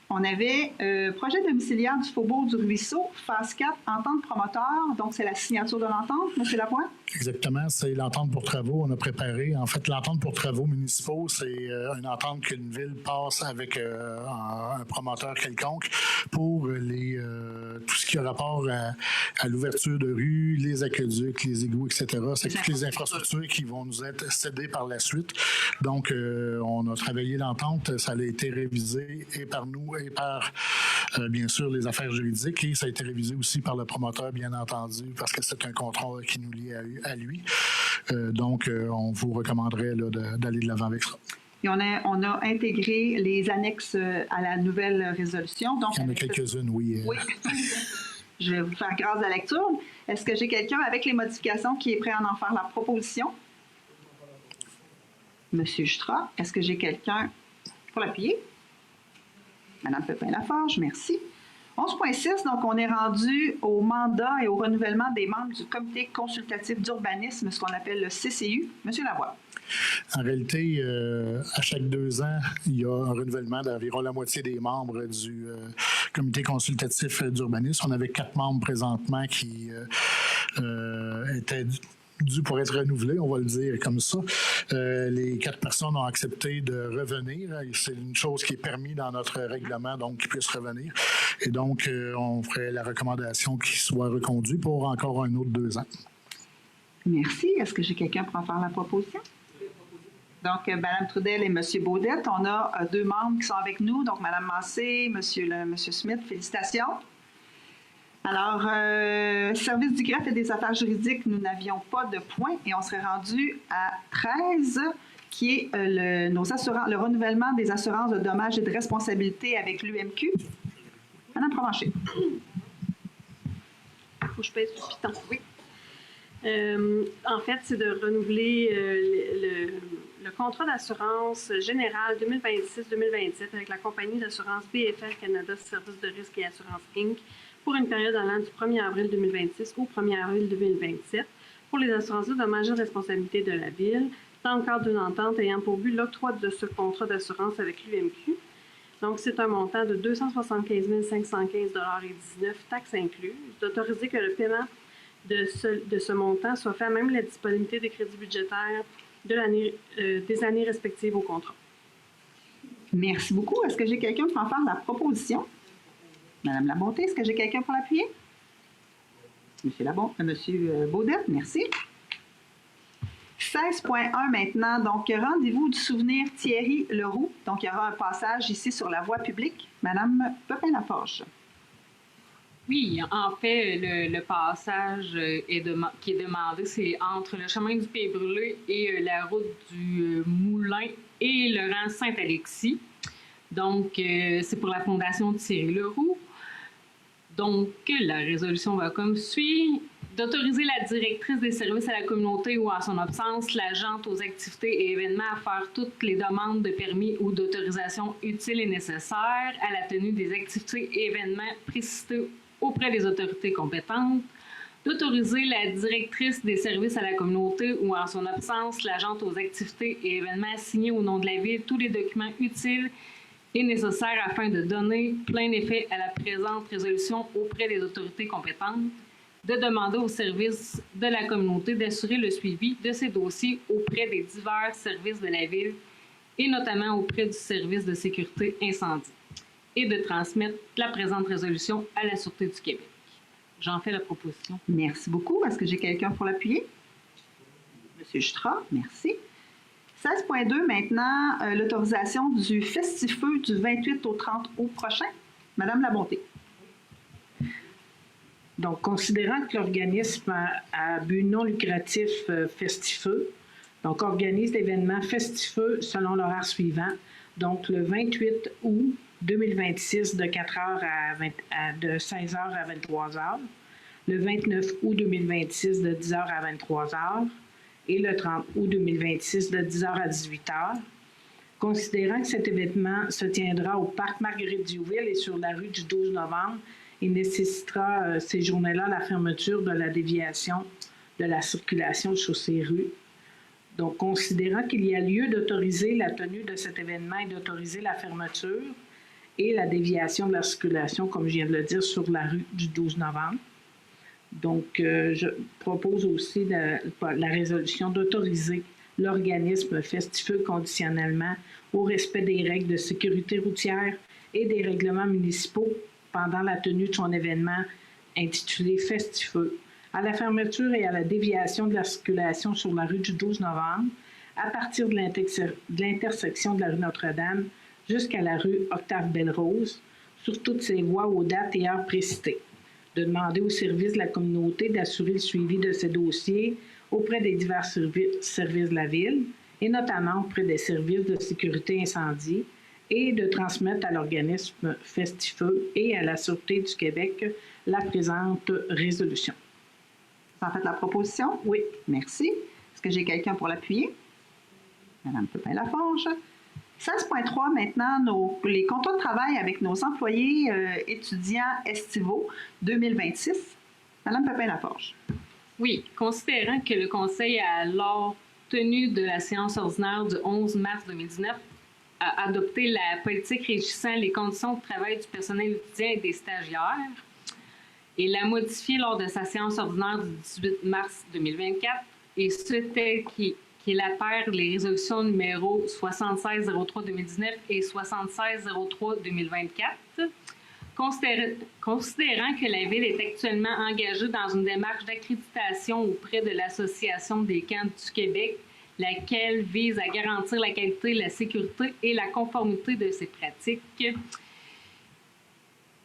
on avait projet domiciliaire du Faubourg du Ruisseau, phase 4, entente promoteur. Donc, c'est la signature de l'entente, M. Lavoie? Exactement, c'est l'entente pour travaux. On a préparé, en fait, l'entente pour travaux municipaux, c'est une entente qu'une ville passe avec un promoteur quelconque pour tout ce qui a rapport à l'ouverture de rues, les aqueducs, les égouts, etc. C'est toutes les infrastructures qui vont nous être cédées par la suite. Donc, on a travaillé l'entente, ça a été révisé et par nous et par, bien sûr, les affaires juridiques et ça a été révisé aussi par le promoteur, bien entendu, parce que c'est un contrat qui nous lie à lui. Donc, on vous recommanderait là, d'aller de l'avant avec ça. Et on a intégré les annexes à la nouvelle résolution. Donc, il y en a quelques-unes, oui. Oui. Je vais vous faire grâce à la lecture. Est-ce que j'ai quelqu'un avec les modifications qui est prêt à en faire la proposition? Monsieur Jutra, est-ce que j'ai quelqu'un pour l'appuyer? Madame Pépin-Laforge, merci. 11.6, donc on est rendu au mandat et au renouvellement des membres du comité consultatif d'urbanisme, ce qu'on appelle le CCU. Monsieur Lavoie. En réalité, à chaque 2 ans, il y a un renouvellement d'environ la moitié des membres du comité consultatif d'urbanisme. On avait 4 membres présentement qui étaient dû pour être renouvelé, on va le dire comme ça. Les 4 personnes ont accepté de revenir. C'est une chose qui est permise dans notre règlement, donc qu'ils puissent revenir. Et donc, on ferait la recommandation qu'ils soient reconduits pour encore un autre 2 ans. Merci. Est-ce que j'ai quelqu'un pour en faire la proposition? Donc, Mme Trudel et M. Baudette, on a 2 membres qui sont avec nous. Donc, Mme Massé, M. Smith, félicitations. Alors, service du greffe et des affaires juridiques, nous n'avions pas de points et on serait rendu à 13, qui est le renouvellement des assurances de dommages et de responsabilité avec l'UMQ. Mme Provencher. Il faut que je pèse sur le piton. Oui. En fait, c'est de renouveler le contrat d'assurance générale 2026-2027 avec la compagnie d'assurance BFL Canada Services de risque et assurance Inc. pour une période allant du 1er avril 2026 au 1er avril 2027 pour les assurances de dommages et de responsabilité de la Ville, dans le cadre d'une entente ayant pour but l'octroi de ce contrat d'assurance avec l'UMQ. Donc, c'est un montant de 275 515,19 $, taxes incluses, d'autoriser que le paiement de ce montant soit fait à même la disponibilité des crédits budgétaires des années respectives au contrat. Merci beaucoup. Est-ce que j'ai quelqu'un pour en faire la proposition? Madame Labonté, est-ce que j'ai quelqu'un pour l'appuyer? Monsieur Baudette, merci. 16.1 maintenant. Donc, rendez-vous du souvenir Thierry Leroux. Donc, il y aura un passage ici sur la voie publique. Madame Pepin-Laforge. Oui, en fait, le passage qui est demandé, c'est entre le chemin du Pays Brûlé et la route du Moulin et le rang Saint-Alexis. Donc, c'est pour la Fondation Thierry Leroux. Donc, la résolution va comme suit. D'autoriser la directrice des services à la communauté ou, en son absence, l'agente aux activités et événements à faire toutes les demandes de permis ou d'autorisation utiles et nécessaires à la tenue des activités et événements précités auprès des autorités compétentes. D'autoriser la directrice des services à la communauté ou, en son absence, l'agente aux activités et événements à signer au nom de la Ville tous les documents utiles et nécessaires afin de donner plein effet à la présente résolution auprès des autorités compétentes, de demander aux services de la communauté d'assurer le suivi de ces dossiers auprès des divers services de la Ville et notamment auprès du service de sécurité incendie et de transmettre la présente résolution à la Sûreté du Québec. J'en fais la proposition. Merci beaucoup. Est-ce que j'ai quelqu'un pour l'appuyer? Monsieur Jutra, merci. 16.2 maintenant, l'autorisation du festifeu du 28 au 30 août prochain. Madame Labonté. Donc, considérant que l'organisme à but non lucratif Festifeu, donc organise l'événement Festifeu selon l'horaire suivant, donc le 28 août 2026 de 4h de 16h à 23h, le 29 août 2026 de 10h à 23h et le 30 août 2026 de 10h à 18h. Considérant que cet événement se tiendra au parc Marguerite-Diouville et sur la rue du 12 novembre, il nécessitera ces journées-là la fermeture de la déviation de la circulation chaussée-rue. Donc, considérant qu'il y a lieu d'autoriser la tenue de cet événement et d'autoriser la fermeture et la déviation de la circulation, comme je viens de le dire, sur la rue du 12 novembre. Donc, je propose aussi la résolution d'autoriser l'organisme Festifeu conditionnellement au respect des règles de sécurité routière et des règlements municipaux pendant la tenue de son événement intitulé Festifeu, à la fermeture et à la déviation de la circulation sur la rue du 12 novembre, à partir de l'intersection de la rue Notre-Dame jusqu'à la rue Octave-Belle-Rose, sur toutes ces voies aux dates et heures précitées. De demander aux services de la communauté d'assurer le suivi de ces dossiers auprès des divers services de la Ville, et notamment auprès des services de sécurité incendie, et de transmettre à l'organisme Festifeu et à la Sûreté du Québec la présente résolution. Vous en faites la proposition? Oui. Merci. Est-ce que j'ai quelqu'un pour l'appuyer? Madame Pepin-Laforge. 16.3 maintenant, les contrats de travail avec nos employés étudiants estivaux 2026. Madame Pépin-Laforge. Oui, considérant que le Conseil, à l'heure tenue de la séance ordinaire du 11 mars 2019, a adopté la politique régissant les conditions de travail du personnel étudiant et des stagiaires et l'a modifiée lors de sa séance ordinaire du 18 mars 2024, et ce tel qu'il appare les résolutions numéro 7603-2019 et 7603-2024. Considérant que la Ville est actuellement engagée dans une démarche d'accréditation auprès de l'Association des camps du Québec, laquelle vise à garantir la qualité, la sécurité et la conformité de ces pratiques,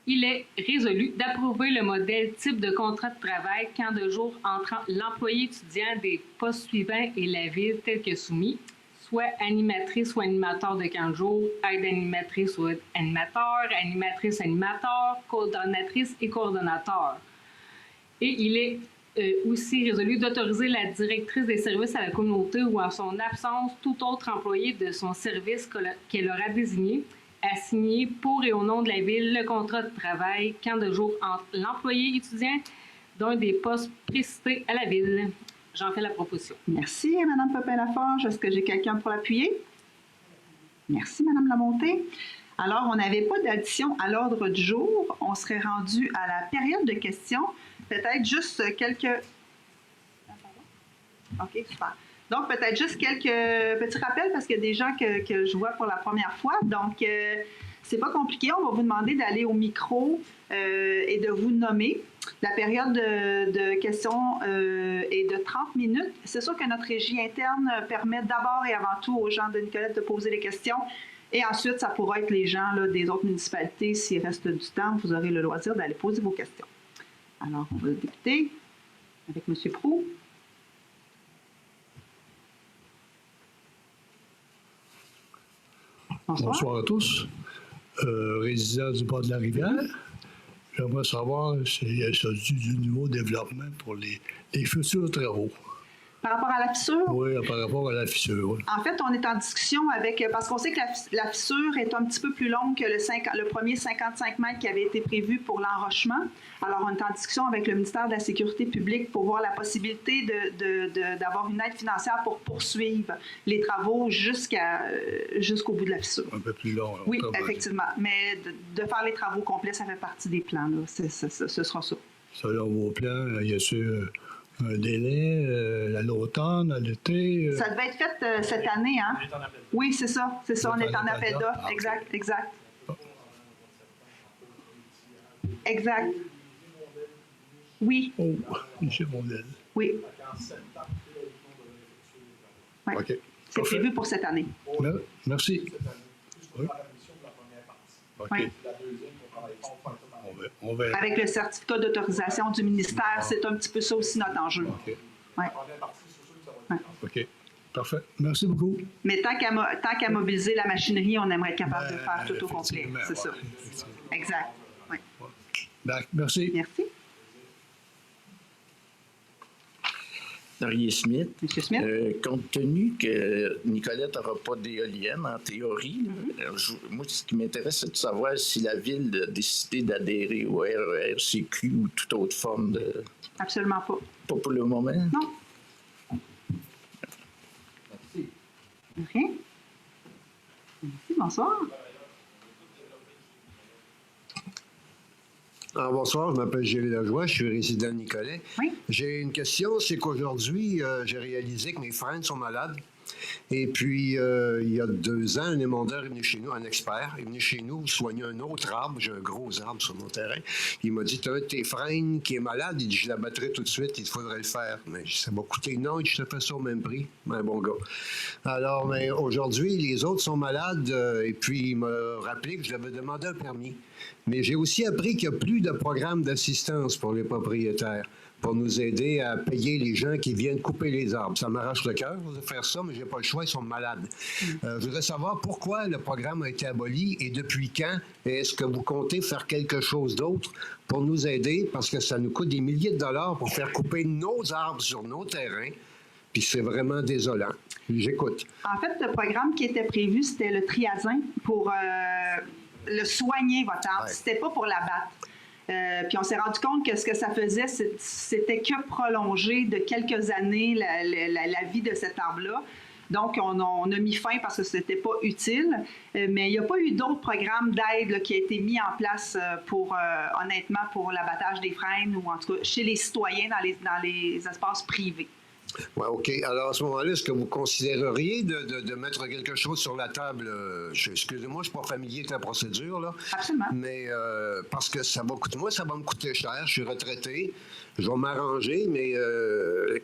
il est résolu d'approuver le modèle type de contrat de travail camp de jour entre l'employé étudiant des postes suivants et la Ville tel que soumis, soit animatrice ou animateur de camp de jour, aide animatrice ou animateur, animatrice, animateur, coordonnatrice et coordonnateur. Et il est aussi résolu d'autoriser la directrice des services à la communauté ou en son absence tout autre employé de son service qu'elle aura désigné à signer pour et au nom de la Ville le contrat de travail camp de jour entre l'employé étudiant d'un des postes précités à la Ville. J'en fais la proposition. Merci, Mme Pépin-Laforge. Est-ce que j'ai quelqu'un pour l'appuyer? Merci, Mme Lamontée. Alors, on n'avait pas d'addition à l'ordre du jour. On serait rendu à la période de questions. Peut-être juste quelques... OK, super. Donc, peut-être juste quelques petits rappels parce qu'il y a des gens que je vois pour la première fois. Donc, c'est pas compliqué. On va vous demander d'aller au micro et de vous nommer. La période de questions est de 30 minutes. C'est sûr que notre régie interne permet d'abord et avant tout aux gens de Nicolette de poser les questions. Et ensuite, ça pourra être les gens là, des autres municipalités. S'il reste du temps, vous aurez le loisir d'aller poser vos questions. Alors, on va débuter avec M. Proulx. Bonsoir. Bonsoir à tous. Résident du bord de la rivière. J'aimerais savoir s'il s'agit du nouveau développement pour les futurs travaux. Par rapport à la fissure? Oui, par rapport à la fissure. Oui. En fait, on est en discussion avec... Parce qu'on sait que la fissure est un petit peu plus longue que le premier 55 mètres qui avait été prévu pour l'enrochement. Alors, on est en discussion avec le ministère de la Sécurité publique pour voir la possibilité d'avoir une aide financière pour poursuivre les travaux jusqu'au bout de la fissure. Un peu plus long. Oui, effectivement. Mais de faire les travaux complets, ça fait partie des plans. Là. Ce sera ça. Selon vos plans, y a-t-il un délai à l'automne, à l'été? Ça devait être fait cette année, hein? Oui, c'est ça. C'est ça, on est en appel d'offres. Ah, exact. Exact. Oui. Oh, j'ai mon aile. Oui. Ouais. OK. C'est prévu pour cette année. Merci. Oui. OK. Oui. On verra. Avec le certificat d'autorisation du ministère, c'est un petit peu ça aussi notre enjeu. OK. Ouais. Ouais. OK. Parfait. Merci beaucoup. Mais tant qu'à mobiliser la machinerie, on aimerait être capable de faire tout au complet. C'est ça. Exact. Ouais. Merci. Merci. Laurier Smith. M. Smith. Compte tenu que Nicolette n'aura pas d'éolienne, en théorie, moi, ce qui m'intéresse, c'est de savoir si la Ville a décidé d'adhérer au RERCQ ou toute autre forme de... Absolument pas. Pas pour le moment? Non. Rien. Merci. Bonsoir. Alors, bonsoir, je m'appelle Gilles Lajoie, je suis résident de Nicolet. Oui. J'ai une question, c'est qu'aujourd'hui, j'ai réalisé que mes frères sont malades. Et puis, il y a 2 ans, un émondeur est venu chez nous, un expert, est venu chez nous soigner un autre arbre. J'ai un gros arbre sur mon terrain. Il m'a dit, tu as un de tes frênes qui est malade. Il dit, je l'abattrai tout de suite, il faudrait le faire. Mais ça m'a coûté non, je te fais ça au même prix. Un bon gars. Alors, mais aujourd'hui, les autres sont malades. Et puis, il m'a rappelé que je devais demander un permis. Mais j'ai aussi appris qu'il n'y a plus de programme d'assistance pour les propriétaires, pour nous aider à payer les gens qui viennent couper les arbres. Ça m'arrache le cœur de faire ça, mais j'ai pas le choix, ils sont malades. Je voudrais savoir pourquoi le programme a été aboli et depuis quand. Est-ce que vous comptez faire quelque chose d'autre pour nous aider? Parce que ça nous coûte des milliers de dollars pour faire couper nos arbres sur nos terrains. Puis c'est vraiment désolant. J'écoute. En fait, le programme qui était prévu, c'était le triazin pour le soigner, votre arbre. Ouais. C'était pas pour l'abattre. Puis on s'est rendu compte que ce que ça faisait, c'était que prolonger de quelques années la vie de cet arbre-là. Donc, on a mis fin parce que c'était pas utile. Mais il n'y a pas eu d'autres programmes d'aide là, qui a été mis en place honnêtement, pour l'abattage des frênes ou en tout cas chez les citoyens dans les espaces privés. Ouais, OK. Alors, à ce moment-là, est-ce que vous considéreriez de mettre quelque chose sur la table? Excusez-moi, je ne suis pas familier avec la procédure, là. Absolument. Mais parce que ça va me coûter cher. Je suis retraité. Je vais m'arranger, mais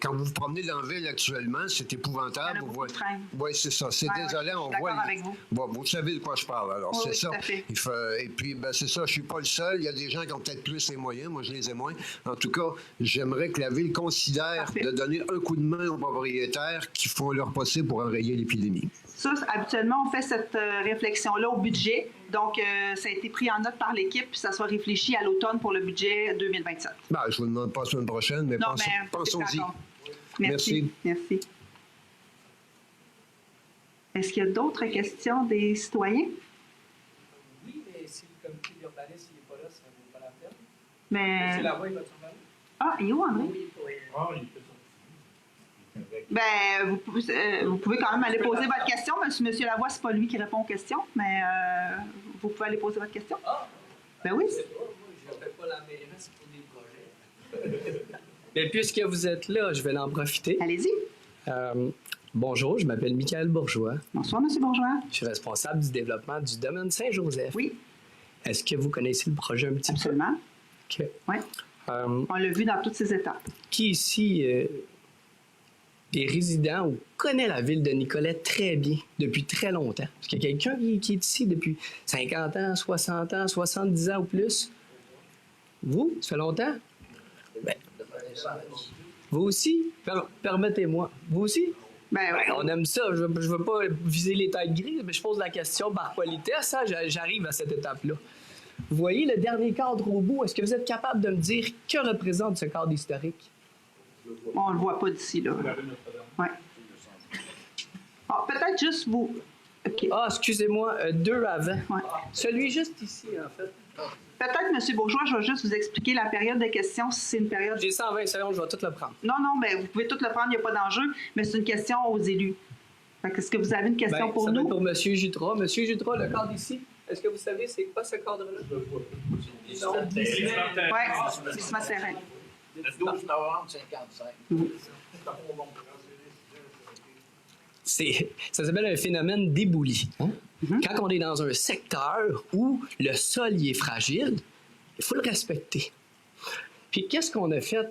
quand vous vous promenez dans la ville actuellement, c'est épouvantable. Il y en a beaucoup de freins. Oui, c'est ça. C'est Ouais, désolant. je suis d'accord avec vous. Bon, vous savez de quoi je parle, alors. Oui, c'est oui, ça. tout à fait. Et puis, ben, c'est ça. Je ne suis pas le seul. Il y a des gens qui ont peut-être plus les moyens. Moi, je les ai moins. En tout cas, j'aimerais que la ville considère Parfait. de donner un coup de main aux propriétaires qui font leur possible pour enrayer l'épidémie. Ça, habituellement, on fait cette réflexion-là au budget. Donc, ça a été pris en note par l'équipe, puis ça sera réfléchi à l'automne pour le budget 2027. Ben, je vous demande pas la semaine prochaine, mais Non, mais pensons-y. d'accord. Merci. Merci. Est-ce qu'il y a d'autres questions des citoyens? Oui, mais si le comité d'urbanisme n'est pas là, ça ne vaut pas la peine. Mais... C'est là-bas, il va tomber. Ah, il est où, André? Ah, il peut sortir. Ben, vous pouvez quand même aller poser votre question. Monsieur Lavoie, c'est pas lui qui répond aux questions, mais vous pouvez aller poser votre question. Ah! Ben oui. Je sais pas, moi, je n'appelle pas la mairie, c'est pour des projets. Mais puisque vous êtes là, je vais en profiter. Allez-y. Bonjour, je m'appelle Michael Bourgeois. Bonsoir, Monsieur Bourgeois. Je suis responsable du développement du domaine Saint-Joseph. Oui. Est-ce que vous connaissez le projet un petit Absolument. peu? OK. Oui. On l'a vu dans toutes ses étapes. Qui ici est résident ou connaît la ville de Nicolette très bien depuis très longtemps? Est-ce qu'il y a quelqu'un qui est ici depuis 50 ans, 60 ans, 70 ans ou plus? Vous? Ça fait longtemps? Ben, vous aussi? Permettez-moi. Vous aussi? Ben, Ben, on aime ça. Je ne veux pas viser les têtes grises, mais je pose la question par politesse. Hein, j'arrive à cette étape-là. Vous voyez le dernier cadre au bout. Est-ce que vous êtes capable de me dire que représente ce cadre historique? On ne le voit pas d'ici, là. Oui. Peut-être juste vous... Okay. Ah, excusez-moi, deux avant. Ouais. Celui juste ici, en fait. Peut-être, M. Bourgeois, je vais juste vous expliquer la période de questions, si c'est une période... J'ai 120 secondes, je vais tout le prendre. Non, mais vous pouvez tout le prendre, il n'y a pas d'enjeu, mais c'est une question aux élus. Est-ce que vous avez une question pour ça va nous? être pour M. Jutras. M. Jutras, le cadre ici, est-ce que vous savez c'est quoi ce cadre-là? Oui, c'est ce terrain. Le 12 novembre 55. Ça s'appelle un phénomène d'éboulis. Hein? Quand on est dans un secteur où le sol y est fragile, il faut le respecter. Puis qu'est-ce qu'on a fait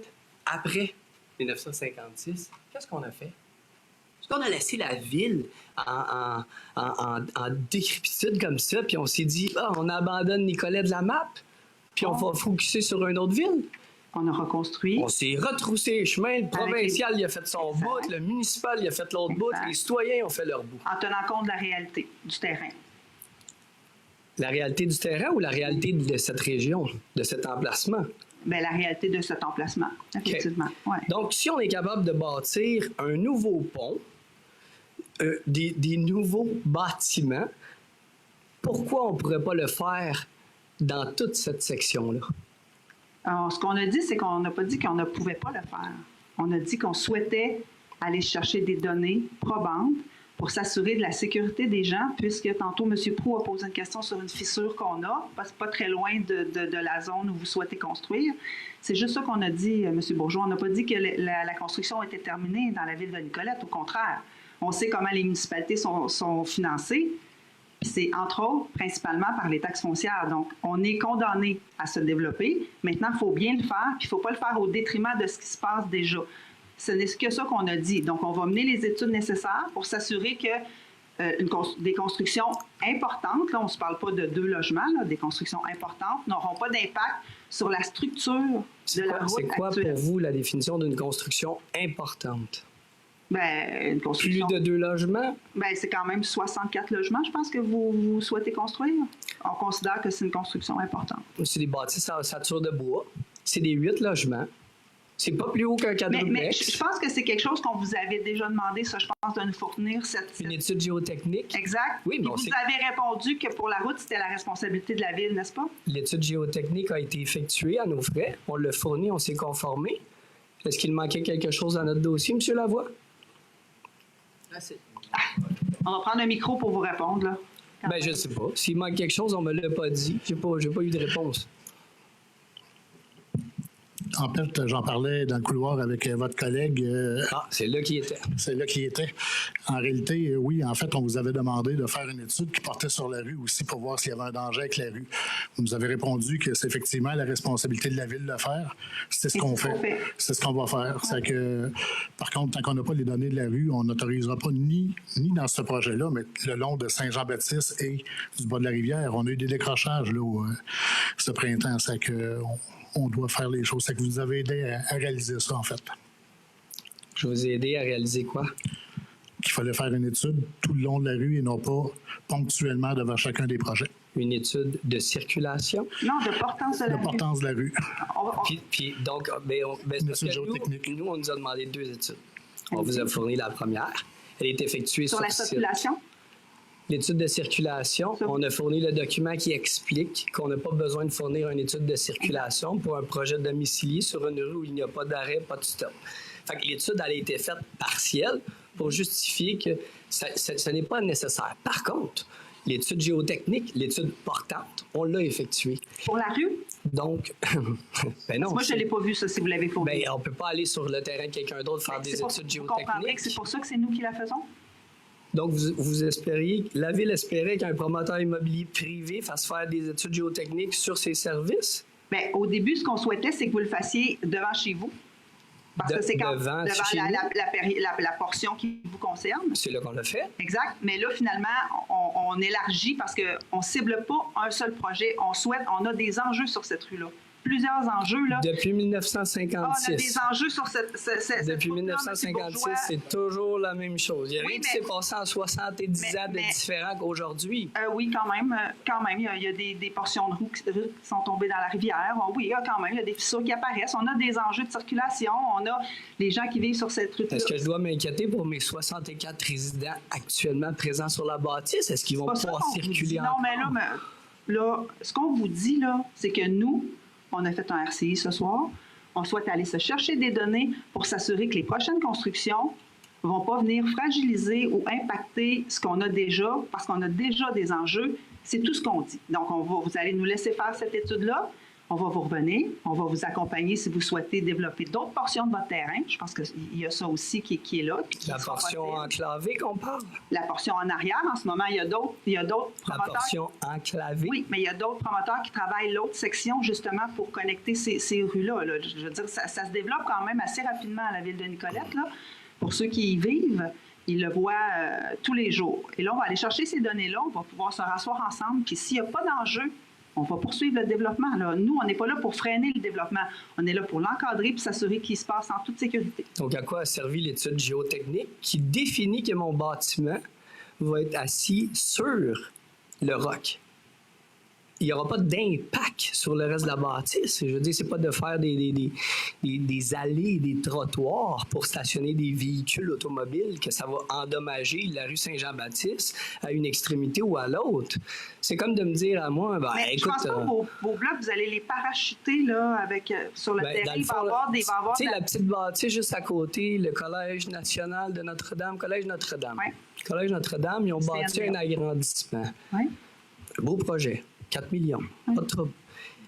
après 1956? Qu'est-ce qu'on a fait? Est-ce qu'on a laissé la ville en décrépitude comme ça, puis on s'est dit, on abandonne Nicolette de la map, puis on va focuser sur une autre ville? On a reconstruit. On s'est retroussé les chemins. Le provincial, il a fait son bout. Le municipal, il a fait l'autre bout. Les citoyens ont fait leur bout. En tenant compte de la réalité du terrain. La réalité du terrain ou la réalité de cette région, de cet emplacement? Bien, la réalité de cet emplacement, effectivement. Okay. Ouais. Donc, si on est capable de bâtir un nouveau pont, des nouveaux bâtiments, pourquoi on ne pourrait pas le faire dans toute cette section-là? Alors, ce qu'on a dit, c'est qu'on n'a pas dit qu'on ne pouvait pas le faire. On a dit qu'on souhaitait aller chercher des données probantes pour s'assurer de la sécurité des gens, puisque tantôt, M. Proulx a posé une question sur une fissure qu'on a, pas très loin de la zone où vous souhaitez construire. C'est juste ça qu'on a dit, M. Bourgeois. On n'a pas dit que la construction était terminée dans la ville de Nicolette. Au contraire, on sait comment les municipalités sont financées. C'est, entre autres, principalement par les taxes foncières. Donc, on est condamné à se développer. Maintenant, il faut bien le faire, puis il ne faut pas le faire au détriment de ce qui se passe déjà. Ce n'est que ça qu'on a dit. Donc, on va mener les études nécessaires pour s'assurer que des constructions importantes, là, on ne se parle pas de 2 logements, là, des constructions importantes, n'auront pas d'impact sur la structure de la route C'est quoi actuelle. pour vous la définition d'une construction importante? Bien, une construction... Plus de 2 logements? Bien, c'est quand même 64 logements, je pense, que vous souhaitez construire. On considère que c'est une construction importante. C'est des bâtisses à ossature de bois. C'est des 8 logements. C'est pas plus haut qu'un Mais quadruplex. je pense que c'est quelque chose qu'on vous avait déjà demandé, ça, je pense, de nous fournir Une étude géotechnique. Exact. Oui, Puis bon, vous avez répondu que pour la route, c'était la responsabilité de la ville, n'est-ce pas? L'étude géotechnique a été effectuée à nos frais. On l'a fourni, on s'est conformé. Est-ce qu'il manquait quelque chose dans notre dossier, M. Lavoie? On va prendre un micro pour vous répondre, là. Ben, je ne sais pas. S'il manque quelque chose, on ne me l'a pas dit. J'ai pas eu de réponse. En fait, j'en parlais dans le couloir avec votre collègue. C'est là qu'il était. C'est là qu'il était. En réalité, oui, en fait, on vous avait demandé de faire une étude qui portait sur la rue aussi pour voir s'il y avait un danger avec la rue. Vous nous avez répondu que c'est effectivement la responsabilité de la ville de le faire. C'est ce qu'on fait. C'est ce qu'on va faire. C'est que, par contre, tant qu'on n'a pas les données de la rue, on n'autorisera pas ni dans ce projet-là, mais le long de Saint-Jean-Baptiste et du bas de la rivière. On a eu des décrochages là, ce printemps. C'est que on doit faire les choses. C'est que vous nous avez aidé à réaliser ça, en fait. Je vous ai aidé à réaliser quoi? Qu'il fallait faire une étude tout le long de la rue et non pas ponctuellement devant chacun des projets. Une étude de circulation? Non, de portance de la rue. De portance de la rue. Puis donc, nous, on nous a demandé 2 études. On vous a fourni la première. Elle est effectuée sur la circulation? L'étude de circulation, on a fourni le document qui explique qu'on n'a pas besoin de fournir une étude de circulation pour un projet domicilié sur une rue où il n'y a pas d'arrêt, pas de stop. Fait que l'étude, elle a été faite partielle pour justifier que ce n'est pas nécessaire. Par contre, l'étude géotechnique, l'étude portante, on l'a effectuée. Pour la rue? Donc, ben non. Moi, je ne l'ai pas vu, ça, si vous l'avez fourni. Ben, on ne peut pas aller sur le terrain de quelqu'un d'autre faire des études géotechniques. Vous comprendrez que c'est pour ça que c'est nous qui la faisons? Donc, vous espériez, la Ville espérait qu'un promoteur immobilier privé fasse faire des études géotechniques sur ses services? Bien, au début, ce qu'on souhaitait, c'est que vous le fassiez devant chez vous. Parce que c'est devant la portion qui vous concerne. C'est là qu'on l'a fait. Exact. Mais là, finalement, on élargit parce qu'on ne cible pas un seul projet. On a des enjeux sur cette rue-là. Plusieurs enjeux. Là. Depuis 1956. On a des enjeux sur cette Depuis 1956, c'est toujours la même chose. Il n'y a rien qui s'est passé en 70 ans de différent qu'aujourd'hui. Oui, quand même. Il y a des portions de rue qui sont tombées dans la rivière. Oui, quand même. Il y a des fissures qui apparaissent. On a des enjeux de circulation. On a les gens qui vivent sur cette rue. Est-ce que je dois m'inquiéter pour mes 64 résidents actuellement présents sur la bâtisse? Est-ce qu'ils vont pouvoir circuler en Non, mais là, ce qu'on vous dit, là, c'est que nous, on a fait un RCI ce soir. On souhaite aller se chercher des données pour s'assurer que les prochaines constructions ne vont pas venir fragiliser ou impacter ce qu'on a déjà, parce qu'on a déjà des enjeux. C'est tout ce qu'on dit. Donc, vous allez nous laisser faire cette étude-là. On va vous revenir. On va vous accompagner si vous souhaitez développer d'autres portions de votre terrain. Je pense qu'il y a ça aussi qui est là. La portion enclavée qu'on parle? La portion en arrière, en ce moment, il y a d'autres promoteurs. La portion enclavée? Oui, mais il y a d'autres promoteurs qui travaillent l'autre section justement pour connecter ces rues-là. Là. Je veux dire, ça se développe quand même assez rapidement à la ville de Nicolette. Là. Pour ceux qui y vivent, ils le voient tous les jours. Et là, on va aller chercher ces données-là. On va pouvoir se rasseoir ensemble. Puis s'il n'y a pas d'enjeu, on va poursuivre le développement. Là. Nous, on n'est pas là pour freiner le développement. On est là pour l'encadrer et s'assurer qu'il se passe en toute sécurité. Donc, à quoi a servi l'étude géotechnique qui définit que mon bâtiment va être assis sur le roc? Il n'y aura pas d'impact sur le reste de la bâtisse. Je veux dire, c'est pas de faire des allées, des trottoirs pour stationner des véhicules automobiles que ça va endommager la rue Saint-Jean-Baptiste à une extrémité ou à l'autre. C'est comme de me dire à moi, mais écoute... Je pense pas vos blocs, vous allez les parachuter là, sur le terrain. Il va y avoir des... Tu sais, la petite bâtisse juste à côté, le Collège national de Notre-Dame, Collège Notre-Dame. Ouais. Collège Notre-Dame, ils ont bâti un agrandissement. Ouais. Beau projet. 4 millions. Pas de trouble.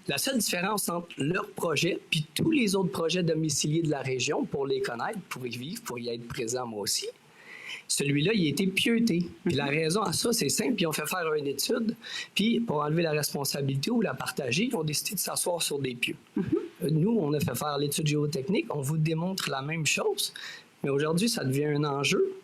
La seule différence entre leur projet puis tous les autres projets domiciliés de la région, pour les connaître, pour y vivre, pour y être présent moi aussi, celui-là, il a été pieuté. Puis la raison à ça, c'est simple. Ils ont fait faire une étude, puis pour enlever la responsabilité ou la partager, ils ont décidé de s'asseoir sur des pieux. Nous, on a fait faire l'étude géotechnique. On vous démontre la même chose. Mais aujourd'hui, ça devient un enjeu.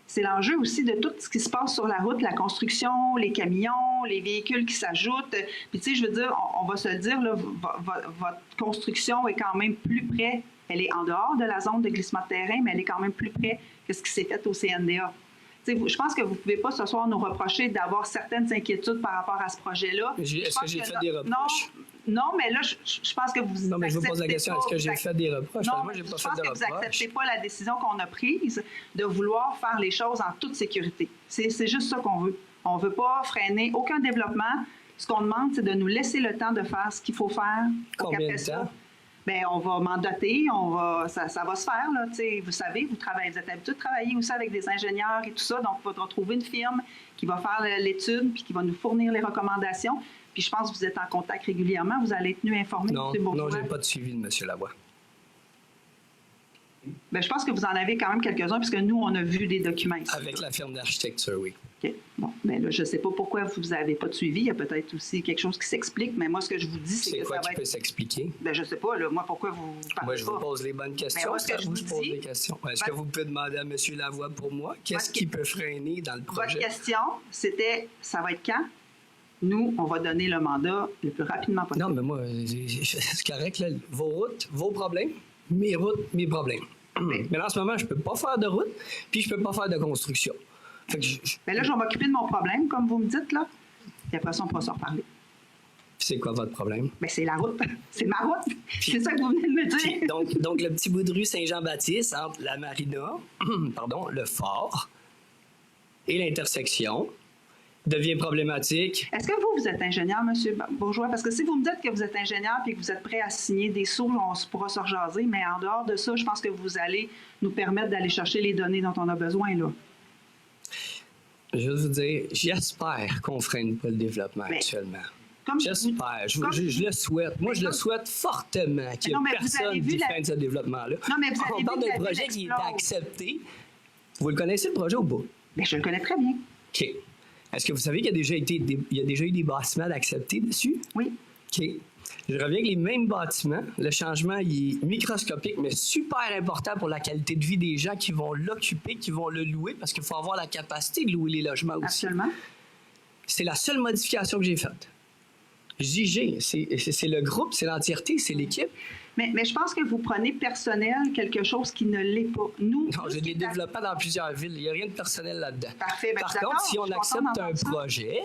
C'est l'enjeu aussi de tout ce qui se passe sur la route, la construction, les camions, les véhicules qui s'ajoutent. Puis tu sais, je veux dire, on va se le dire, là, votre construction est quand même plus près. Elle est en dehors de la zone de glissement de terrain, mais elle est quand même plus près que ce qui s'est fait au CNDA. Tu sais, je pense que vous ne pouvez pas ce soir nous reprocher d'avoir certaines inquiétudes par rapport à ce projet-là. Est-ce que j'ai fait des reproches? Non, mais là, je pense que vous Non, mais je vous pose la acceptez question, pas, est-ce que vous j'ai fait des reproches? Non, Moi, j'ai pas je fait pense de que vous reproches. n'acceptez pas la décision qu'on a prise de vouloir faire les choses en toute sécurité. C'est juste ça qu'on veut. On ne veut pas freiner aucun développement. Ce qu'on demande, c'est de nous laisser le temps de faire ce qu'il faut faire. Combien de temps? Bien, on va mandater, ça va se faire. Là, vous savez, vous êtes habitué de travailler aussi avec des ingénieurs et tout ça, donc il faudra trouver une firme qui va faire l'étude puis qui va nous fournir les recommandations. Puis je pense que vous êtes en contact régulièrement, vous allez être tenu informé. Non, M. Bourgeois. non, je n'ai pas de suivi de M. Lavoie. Bien, je pense que vous en avez quand même quelques-uns, puisque nous, on a vu des documents ici. Avec la firme d'architecture, oui. OK. Bon, bien là, je ne sais pas pourquoi vous n'avez pas de suivi. Il y a peut-être aussi quelque chose qui s'explique, mais moi, ce que je vous dis, c'est que quoi ça qui va peut être... s'expliquer? Bien, je ne sais pas, là, moi, pourquoi vous parlez Moi, je pas. vous pose les bonnes questions. Ben, moi, ce que c'est à je vous vous que je pose dis- les questions. Est-ce que vous pouvez demander à M. Lavoie pour moi? Qu'est-ce Votre- qui peut freiner dans le Votre projet? question, c'était, ça va être quand? Nous, on va donner le mandat le plus rapidement possible. Non, mais moi, c'est correct, là. Vos routes, vos problèmes. Mes routes, mes problèmes. Mais là, en ce moment, je ne peux pas faire de route, puis je ne peux pas faire de construction. Fait que Bien là, je vais m'occuper de mon problème, comme vous me dites, là. Puis après ça, on pourra se reparler. c'est quoi votre problème? Bien, c'est la route. C'est ma route. C'est ça que vous venez de me dire. Puis, donc, le petit bout de rue Saint-Jean-Baptiste entre la marina, pardon, le fort et l'intersection devient problématique. Est-ce que vous êtes ingénieur, M. Bourgeois? Parce que si vous me dites que vous êtes ingénieur et que vous êtes prêt à signer des sous, on pourra se rejaser, mais en dehors de ça, je pense que vous allez nous permettre d'aller chercher les données dont on a besoin, là. Je veux vous dire, j'espère qu'on ne freine pas le développement Mais, actuellement. comme J'espère. Je le souhaite. Moi, je le souhaite fortement qu'il n'y non, ait mais vous avez personne vu qui la- freine ce développement-là. Non, mais vous avez On vu parle que la d'un ville projet qui est explose. accepté. Vous le connaissez, le projet, ou pas? Bien, je le connais très bien. OK. Est-ce que vous savez qu'il y a déjà eu des bâtiments d'acceptés dessus? Oui. OK. Je reviens avec les mêmes bâtiments. Le changement il est microscopique, mais super important pour la qualité de vie des gens qui vont l'occuper, qui vont le louer, parce qu'il faut avoir la capacité de louer les logements aussi. Absolument. C'est la seule modification que j'ai faite. JG, c'est le groupe, c'est l'entièreté, c'est l'équipe. Mais je pense que vous prenez personnel quelque chose qui ne l'est pas. Nous, Non, j'ai des développements dans plusieurs villes. Il n'y a rien de personnel là-dedans. Parfait. Ben, Par d'accord, contre, si je on suis accepte contente un d'entendre ça. projet,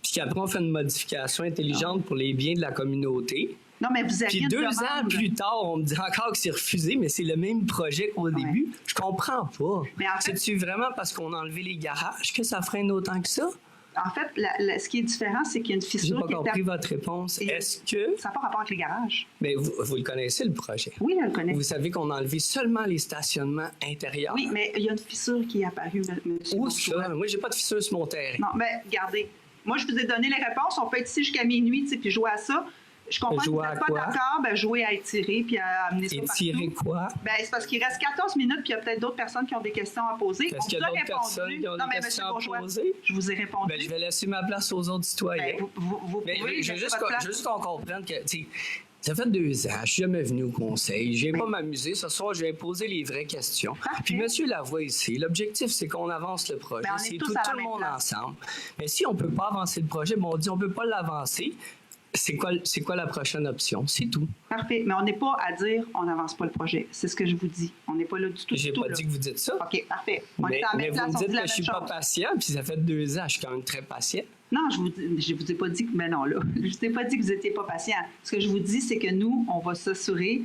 puis qu'après on fait une modification intelligente pour les biens de la communauté, Non, mais vous avez puis une 2 ans demande. plus tard, on me dit encore que c'est refusé, mais c'est le même projet qu'au début. Je comprends pas. Mais en fait- C'est-tu vraiment parce qu'on a enlevé les garages que ça freine autant que ça? En fait, ce qui est différent, c'est qu'il y a une J'ai fissure pas qui compris est... votre réponse. Est-ce que... Ça n'a pas rapport avec les garages. Mais vous le connaissez, le projet? Oui, je le connais. Vous savez qu'on a enlevé seulement les stationnements intérieurs. Oui, mais il y a une fissure qui est apparue, M. Où Bourgeois. ça? Moi, j'ai pas de fissure sur mon terrain. Non, mais regardez, moi, je vous ai donné les réponses. On peut être ici jusqu'à minuit, tu sais, puis jouer à ça. Je comprends que vous Jouer à n'êtes pas quoi? d'accord, ben jouer à étirer puis à amener ça Étirer partout. quoi? Ben, c'est parce qu'il reste 14 minutes puis il y a peut-être d'autres personnes qui ont des questions à poser. Est-ce On qu'il y vous a a d'autres répondu. personnes qui ont Non, des mais questions M. à Bourgeois, poser? je vous ai répondu. Ben, je vais laisser ma place aux autres citoyens. Ben, vous Mais pouvez je veux laisser juste votre place. juste qu'on comprenne que, tu sais, ça fait 2 ans, je suis jamais venu au conseil, je viens pas m'amuser. Ce soir, je vais poser les vraies questions. Parfait. Puis, monsieur Lavoie ici, l'objectif, c'est qu'on avance le projet. Ben, on est C'est tous tout à la le même monde place. ensemble. Mais si on peut pas avancer le projet, ben, on dit on peut pas l'avancer. C'est quoi la prochaine option? C'est tout. Parfait, mais on n'est pas à dire on n'avance pas le projet. C'est ce que je vous dis. On n'est pas là du tout. J'ai du tout, pas là. dit que vous dites ça. OK, parfait. On Mais, est en mais même vous place, me on dites dit la que je même suis pas chose. patient, puis ça fait 2 ans, je suis quand même très patient. Non, je vous ai pas dit que... Mais non, là, je vous ai pas dit que vous n'étiez pas patient. Ce que je vous dis, c'est que nous, on va s'assurer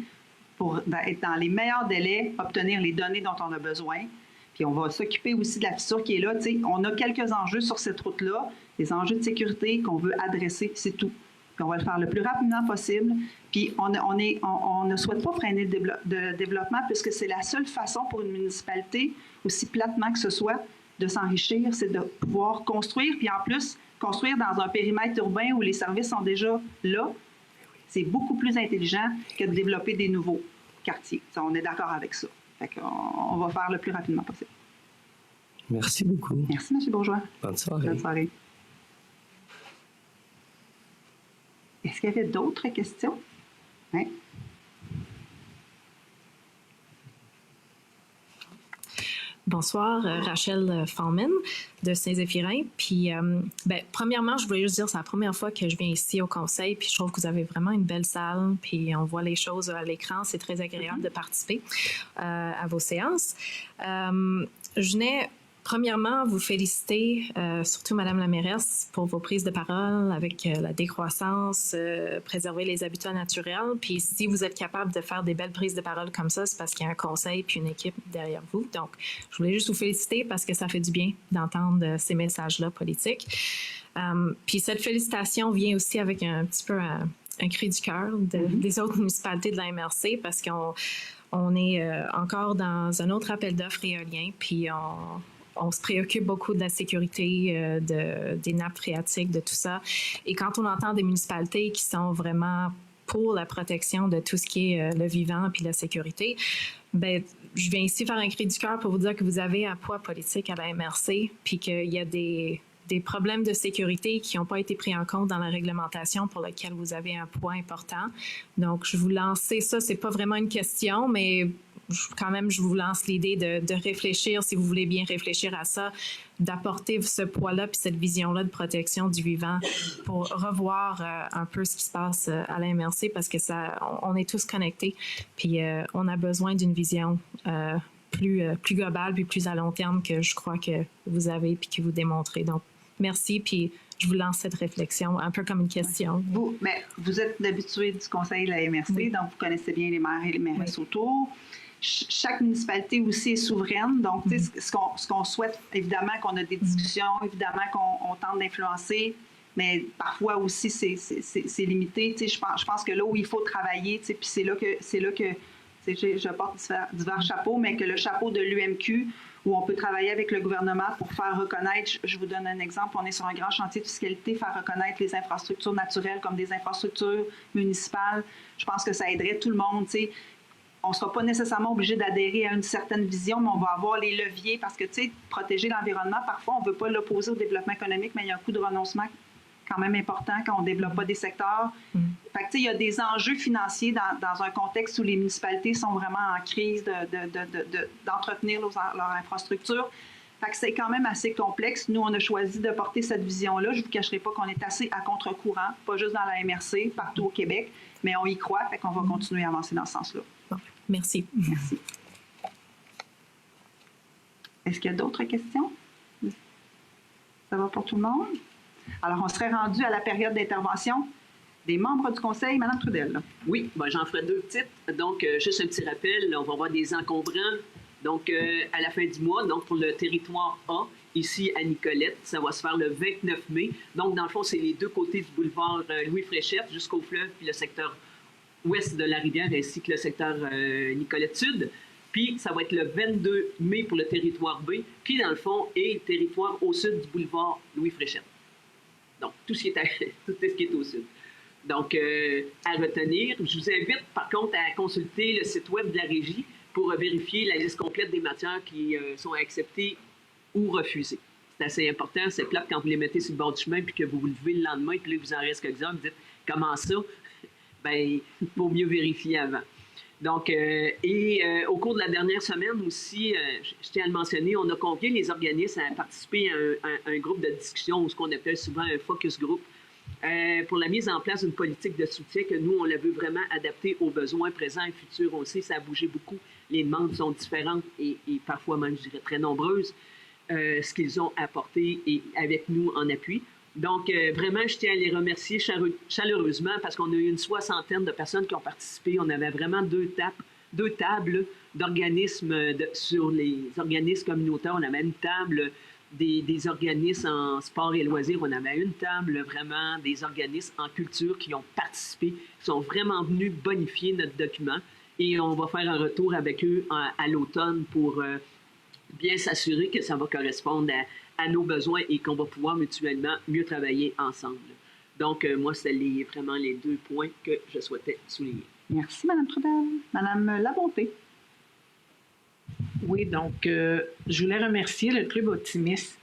pour être dans les meilleurs délais, obtenir les données dont on a besoin. Puis on va s'occuper aussi de la fissure qui est là. Tu sais, on a quelques enjeux sur cette route-là, des enjeux de sécurité qu'on veut adresser, c'est tout. Puis on va le faire le plus rapidement possible. Puis on ne souhaite pas freiner le développement puisque c'est la seule façon pour une municipalité, aussi platement que ce soit, de s'enrichir, c'est de pouvoir construire. Puis en plus, construire dans un périmètre urbain où les services sont déjà là, c'est beaucoup plus intelligent que de développer des nouveaux quartiers. Ça, on est d'accord avec ça. Fait qu'on va faire le plus rapidement possible. Merci beaucoup. Merci, M. Bourgeois. Bonne soirée. Bonne soirée. Est-ce qu'il y avait d'autres questions? Hein? Bonsoir, Rachel Fallman de Saint-Zéphirin. Puis, premièrement, je voulais juste dire, c'est la première fois que je viens ici au conseil, puis je trouve que vous avez vraiment une belle salle, puis on voit les choses à l'écran. C'est très agréable de participer à vos séances. Je venais Premièrement, vous féliciter, surtout Madame la mairesse, pour vos prises de parole avec la décroissance, préserver les habitats naturels. Puis si vous êtes capable de faire des belles prises de parole comme ça, c'est parce qu'il y a un conseil puis une équipe derrière vous. Donc, je voulais juste vous féliciter parce que ça fait du bien d'entendre ces messages-là politiques. Puis cette félicitation vient aussi avec un petit peu un cri du cœur des autres municipalités de la MRC parce qu'on est encore dans un autre appel d'offres éolien, puis on se préoccupe beaucoup de la sécurité des nappes phréatiques, de tout ça. Et quand on entend des municipalités qui sont vraiment pour la protection de tout ce qui est le vivant puis la sécurité, ben je viens ici faire un cri du cœur pour vous dire que vous avez un poids politique à la MRC, puis qu'il y a des problèmes de sécurité qui n'ont pas été pris en compte dans la réglementation pour lesquels vous avez un poids important. Donc, je vous lance ça, c'est pas vraiment une question, mais quand même, je vous lance l'idée de réfléchir, si vous voulez bien réfléchir à ça, d'apporter ce poids-là puis cette vision-là de protection du vivant pour revoir un peu ce qui se passe à la MRC parce que on est tous connectés puis on a besoin d'une vision plus globale puis plus à long terme que je crois que vous avez puis que vous démontrez. Donc, merci, puis je vous lance cette réflexion, un peu comme une question. Vous êtes habitué du conseil de la MRC, donc vous connaissez bien les maires et les mairesses autour. Chaque municipalité aussi est souveraine, donc ce qu'on souhaite, évidemment qu'on a des discussions, évidemment qu'on tente d'influencer, mais parfois aussi c'est limité. Je pense que là où il faut travailler, puis c'est là que je porte divers chapeaux, mais que le chapeau de l'UMQ, où on peut travailler avec le gouvernement pour faire reconnaître, je vous donne un exemple, on est sur un grand chantier de fiscalité, faire reconnaître les infrastructures naturelles comme des infrastructures municipales. Je pense que ça aiderait tout le monde. On ne sera pas nécessairement obligé d'adhérer à une certaine vision, mais on va avoir les leviers parce que, protéger l'environnement, parfois, on ne veut pas l'opposer au développement économique, mais il y a un coût de renoncement quand même important quand on ne développe pas des secteurs. Fait que, il y a des enjeux financiers dans un contexte où les municipalités sont vraiment en crise d'entretenir leur infrastructure. Fait que c'est quand même assez complexe. Nous, on a choisi de porter cette vision-là. Je ne vous cacherai pas qu'on est assez à contre-courant, pas juste dans la MRC, partout au Québec, mais on y croit, fait qu'on va continuer à avancer dans ce sens-là. Bon, merci. Merci. Est-ce qu'il y a d'autres questions? Ça va pour tout le monde? Alors, on serait rendu à la période d'intervention des membres du conseil. Madame Trudel. Oui, j'en ferai deux petites. Donc, juste un petit rappel, on va avoir des encombrants. Donc, à la fin du mois, donc pour le territoire A, ici à Nicolette, ça va se faire le 29 mai. Donc, dans le fond, c'est les deux côtés du boulevard Louis-Fréchette jusqu'au fleuve, puis le secteur ouest de la rivière, ainsi que le secteur Nicolette-Sud. Puis, ça va être le 22 mai pour le territoire B, qui, dans le fond, est le territoire au sud du boulevard Louis-Fréchette. Donc, tout ce qui est au sud. Donc, à retenir, je vous invite, par contre, à consulter le site web de la Régie pour vérifier la liste complète des matières qui sont acceptées ou refusées. C'est assez important. C'est plate quand vous les mettez sur le bord du chemin puis que vous vous levez le lendemain puis là, vous en reste quelques heures, vous dites « Comment ça? » Bien, il faut mieux vérifier avant. Donc, au cours de la dernière semaine aussi, je tiens à le mentionner, on a convié les organismes à participer à un groupe de discussion, ce qu'on appelle souvent un focus group, pour la mise en place d'une politique de soutien que nous, on la veut vraiment adapter aux besoins présents et futurs. On sait que ça a bougé beaucoup. Les demandes sont différentes et parfois même, je dirais, très nombreuses, ce qu'ils ont apporté et avec nous en appui. Donc, vraiment, je tiens à les remercier chaleureusement parce qu'on a eu une 60aine de personnes qui ont participé. On avait vraiment deux tables d'organismes sur les organismes communautaires. On avait une table des organismes en sport et loisirs. On avait une table vraiment des organismes en culture qui ont participé, qui sont vraiment venus bonifier notre document. Et on va faire un retour avec eux à l'automne pour bien s'assurer que ça va correspondre à nos besoins et qu'on va pouvoir mutuellement mieux travailler ensemble. Donc, moi, c'est vraiment les deux points que je souhaitais souligner. Merci, Mme Trudel. Mme Labonté. Oui, donc, je voulais remercier le Club Optimiste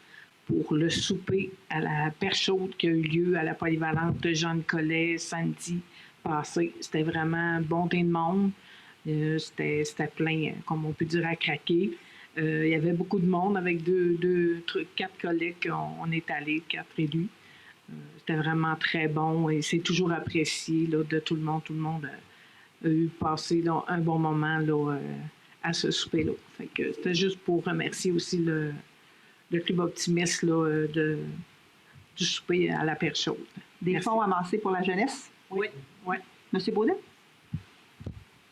pour le souper à la perche chaude qui a eu lieu à la polyvalente de Jean-Nicolet samedi passé. C'était vraiment un bon teint de monde. C'était plein, comme on peut dire, à craquer. Il y avait beaucoup de monde avec quatre collègues. On est allés, 4 élus. C'était vraiment très bon et c'est toujours apprécié là, de tout le monde. Tout le monde a eu passé là, un bon moment là, à ce souper-là. Fait que c'était juste pour remercier aussi le club optimiste là, du souper à la Perche chaude. Des fonds amassés pour la jeunesse? Oui. Monsieur Baudet?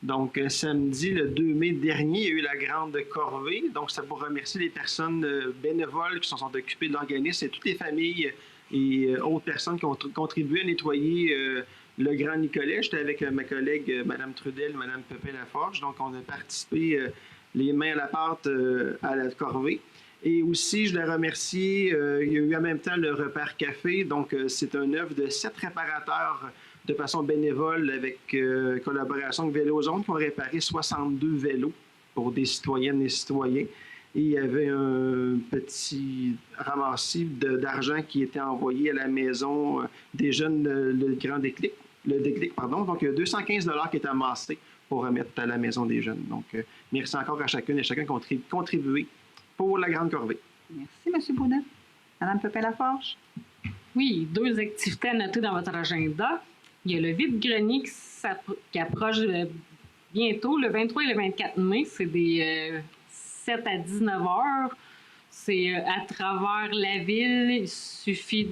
Donc, samedi, le 2 mai dernier, il y a eu la grande corvée. Donc, c'est pour remercier les personnes bénévoles qui se sont occupées de l'organisme et toutes les familles et autres personnes qui ont contribué à nettoyer le Grand Nicolet. J'étais avec ma collègue Mme Trudel, Mme Pepin-Laforge. Donc, on a participé les mains à la pâte à la corvée. Et aussi, je les remercie, il y a eu en même temps le repère café. Donc, c'est une œuvre de 7 réparateurs de façon bénévole avec collaboration avec Vélo Zone qui ont réparé 62 vélos pour des citoyennes et citoyens. Et il y avait un petit ramassis d'argent qui était envoyé à la maison des jeunes, le déclic, pardon. Donc, il y a 215 $ qui étaient amassés pour remettre à la maison des jeunes. Donc, merci encore à chacune et chacun qui ont contribué pour la grande corvée. Merci, M. Baudet. Mme Pepin-Laforge? Oui, 2 activités à noter dans votre agenda. Il y a le vide-grenier qui approche bientôt, le 23 et le 24 mai. C'est des 7 à 19 heures. C'est à travers la ville. Il suffit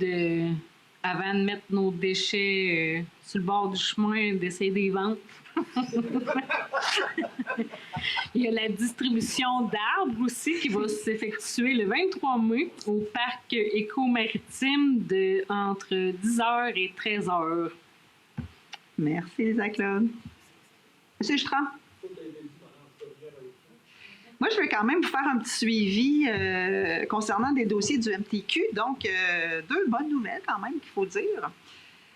avant de mettre nos déchets sur le bord du chemin, d'essayer de les vendre. Il y a la distribution d'arbres aussi qui va s'effectuer le 23 mai au parc éco-maritime entre 10h et 13h. Merci, Lisa-Claude. Monsieur Jutras? Moi, je vais quand même vous faire un petit suivi concernant des dossiers du MTQ. Donc, 2 bonnes nouvelles quand même qu'il faut dire.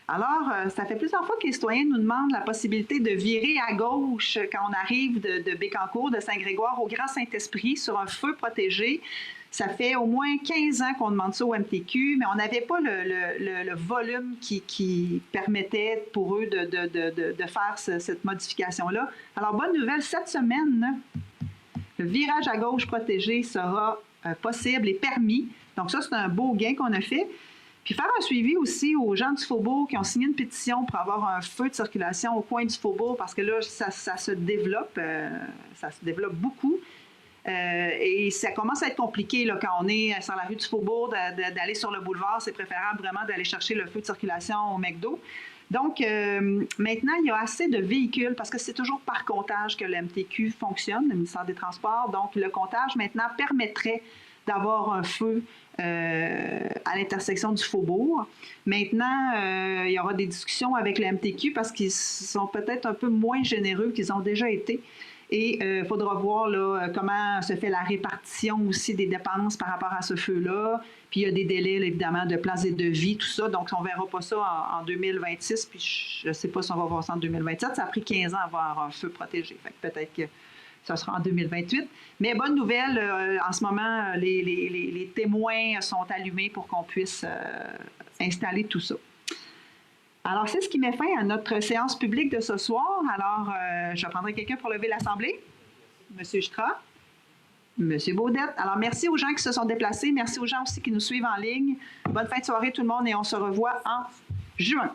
Alors, ça fait plusieurs fois que les citoyens nous demandent la possibilité de virer à gauche quand on arrive de Bécancour, de Saint-Grégoire au Grand Saint-Esprit sur un feu protégé. Ça fait au moins 15 ans qu'on demande ça au MTQ, mais on n'avait pas le volume qui permettait pour eux de faire cette modification-là. Alors, bonne nouvelle, cette semaine, le virage à gauche protégé sera possible et permis. Donc ça, c'est un beau gain qu'on a fait. Puis faire un suivi aussi aux gens du Faubourg qui ont signé une pétition pour avoir un feu de circulation au coin du Faubourg parce que là, ça se développe beaucoup. Et ça commence à être compliqué là, quand on est sur la rue du Faubourg, d'aller sur le boulevard. C'est préférable vraiment d'aller chercher le feu de circulation au McDo. Donc, maintenant, il y a assez de véhicules parce que c'est toujours par comptage que le MTQ fonctionne, le ministère des Transports. Donc, le comptage maintenant permettrait d'avoir un feu à l'intersection du Faubourg. Maintenant, il y aura des discussions avec le MTQ parce qu'ils sont peut-être un peu moins généreux qu'ils ont déjà été. Et il faudra voir là, comment se fait la répartition aussi des dépenses par rapport à ce feu-là. Puis il y a des délais, là, évidemment, de place et de vie, tout ça. Donc, on ne verra pas ça en 2026. Puis je ne sais pas si on va voir ça en 2027. Ça a pris 15 ans à avoir un feu protégé. Fait que peut-être que ça sera en 2028. Mais bonne nouvelle, en ce moment, les témoins sont allumés pour qu'on puisse installer tout ça. Alors, c'est ce qui met fin à notre séance publique de ce soir. Alors, je prendrai quelqu'un pour lever l'Assemblée. Monsieur Jutras. Monsieur Baudet. Alors, merci aux gens qui se sont déplacés. Merci aux gens aussi qui nous suivent en ligne. Bonne fin de soirée tout le monde et on se revoit en juin.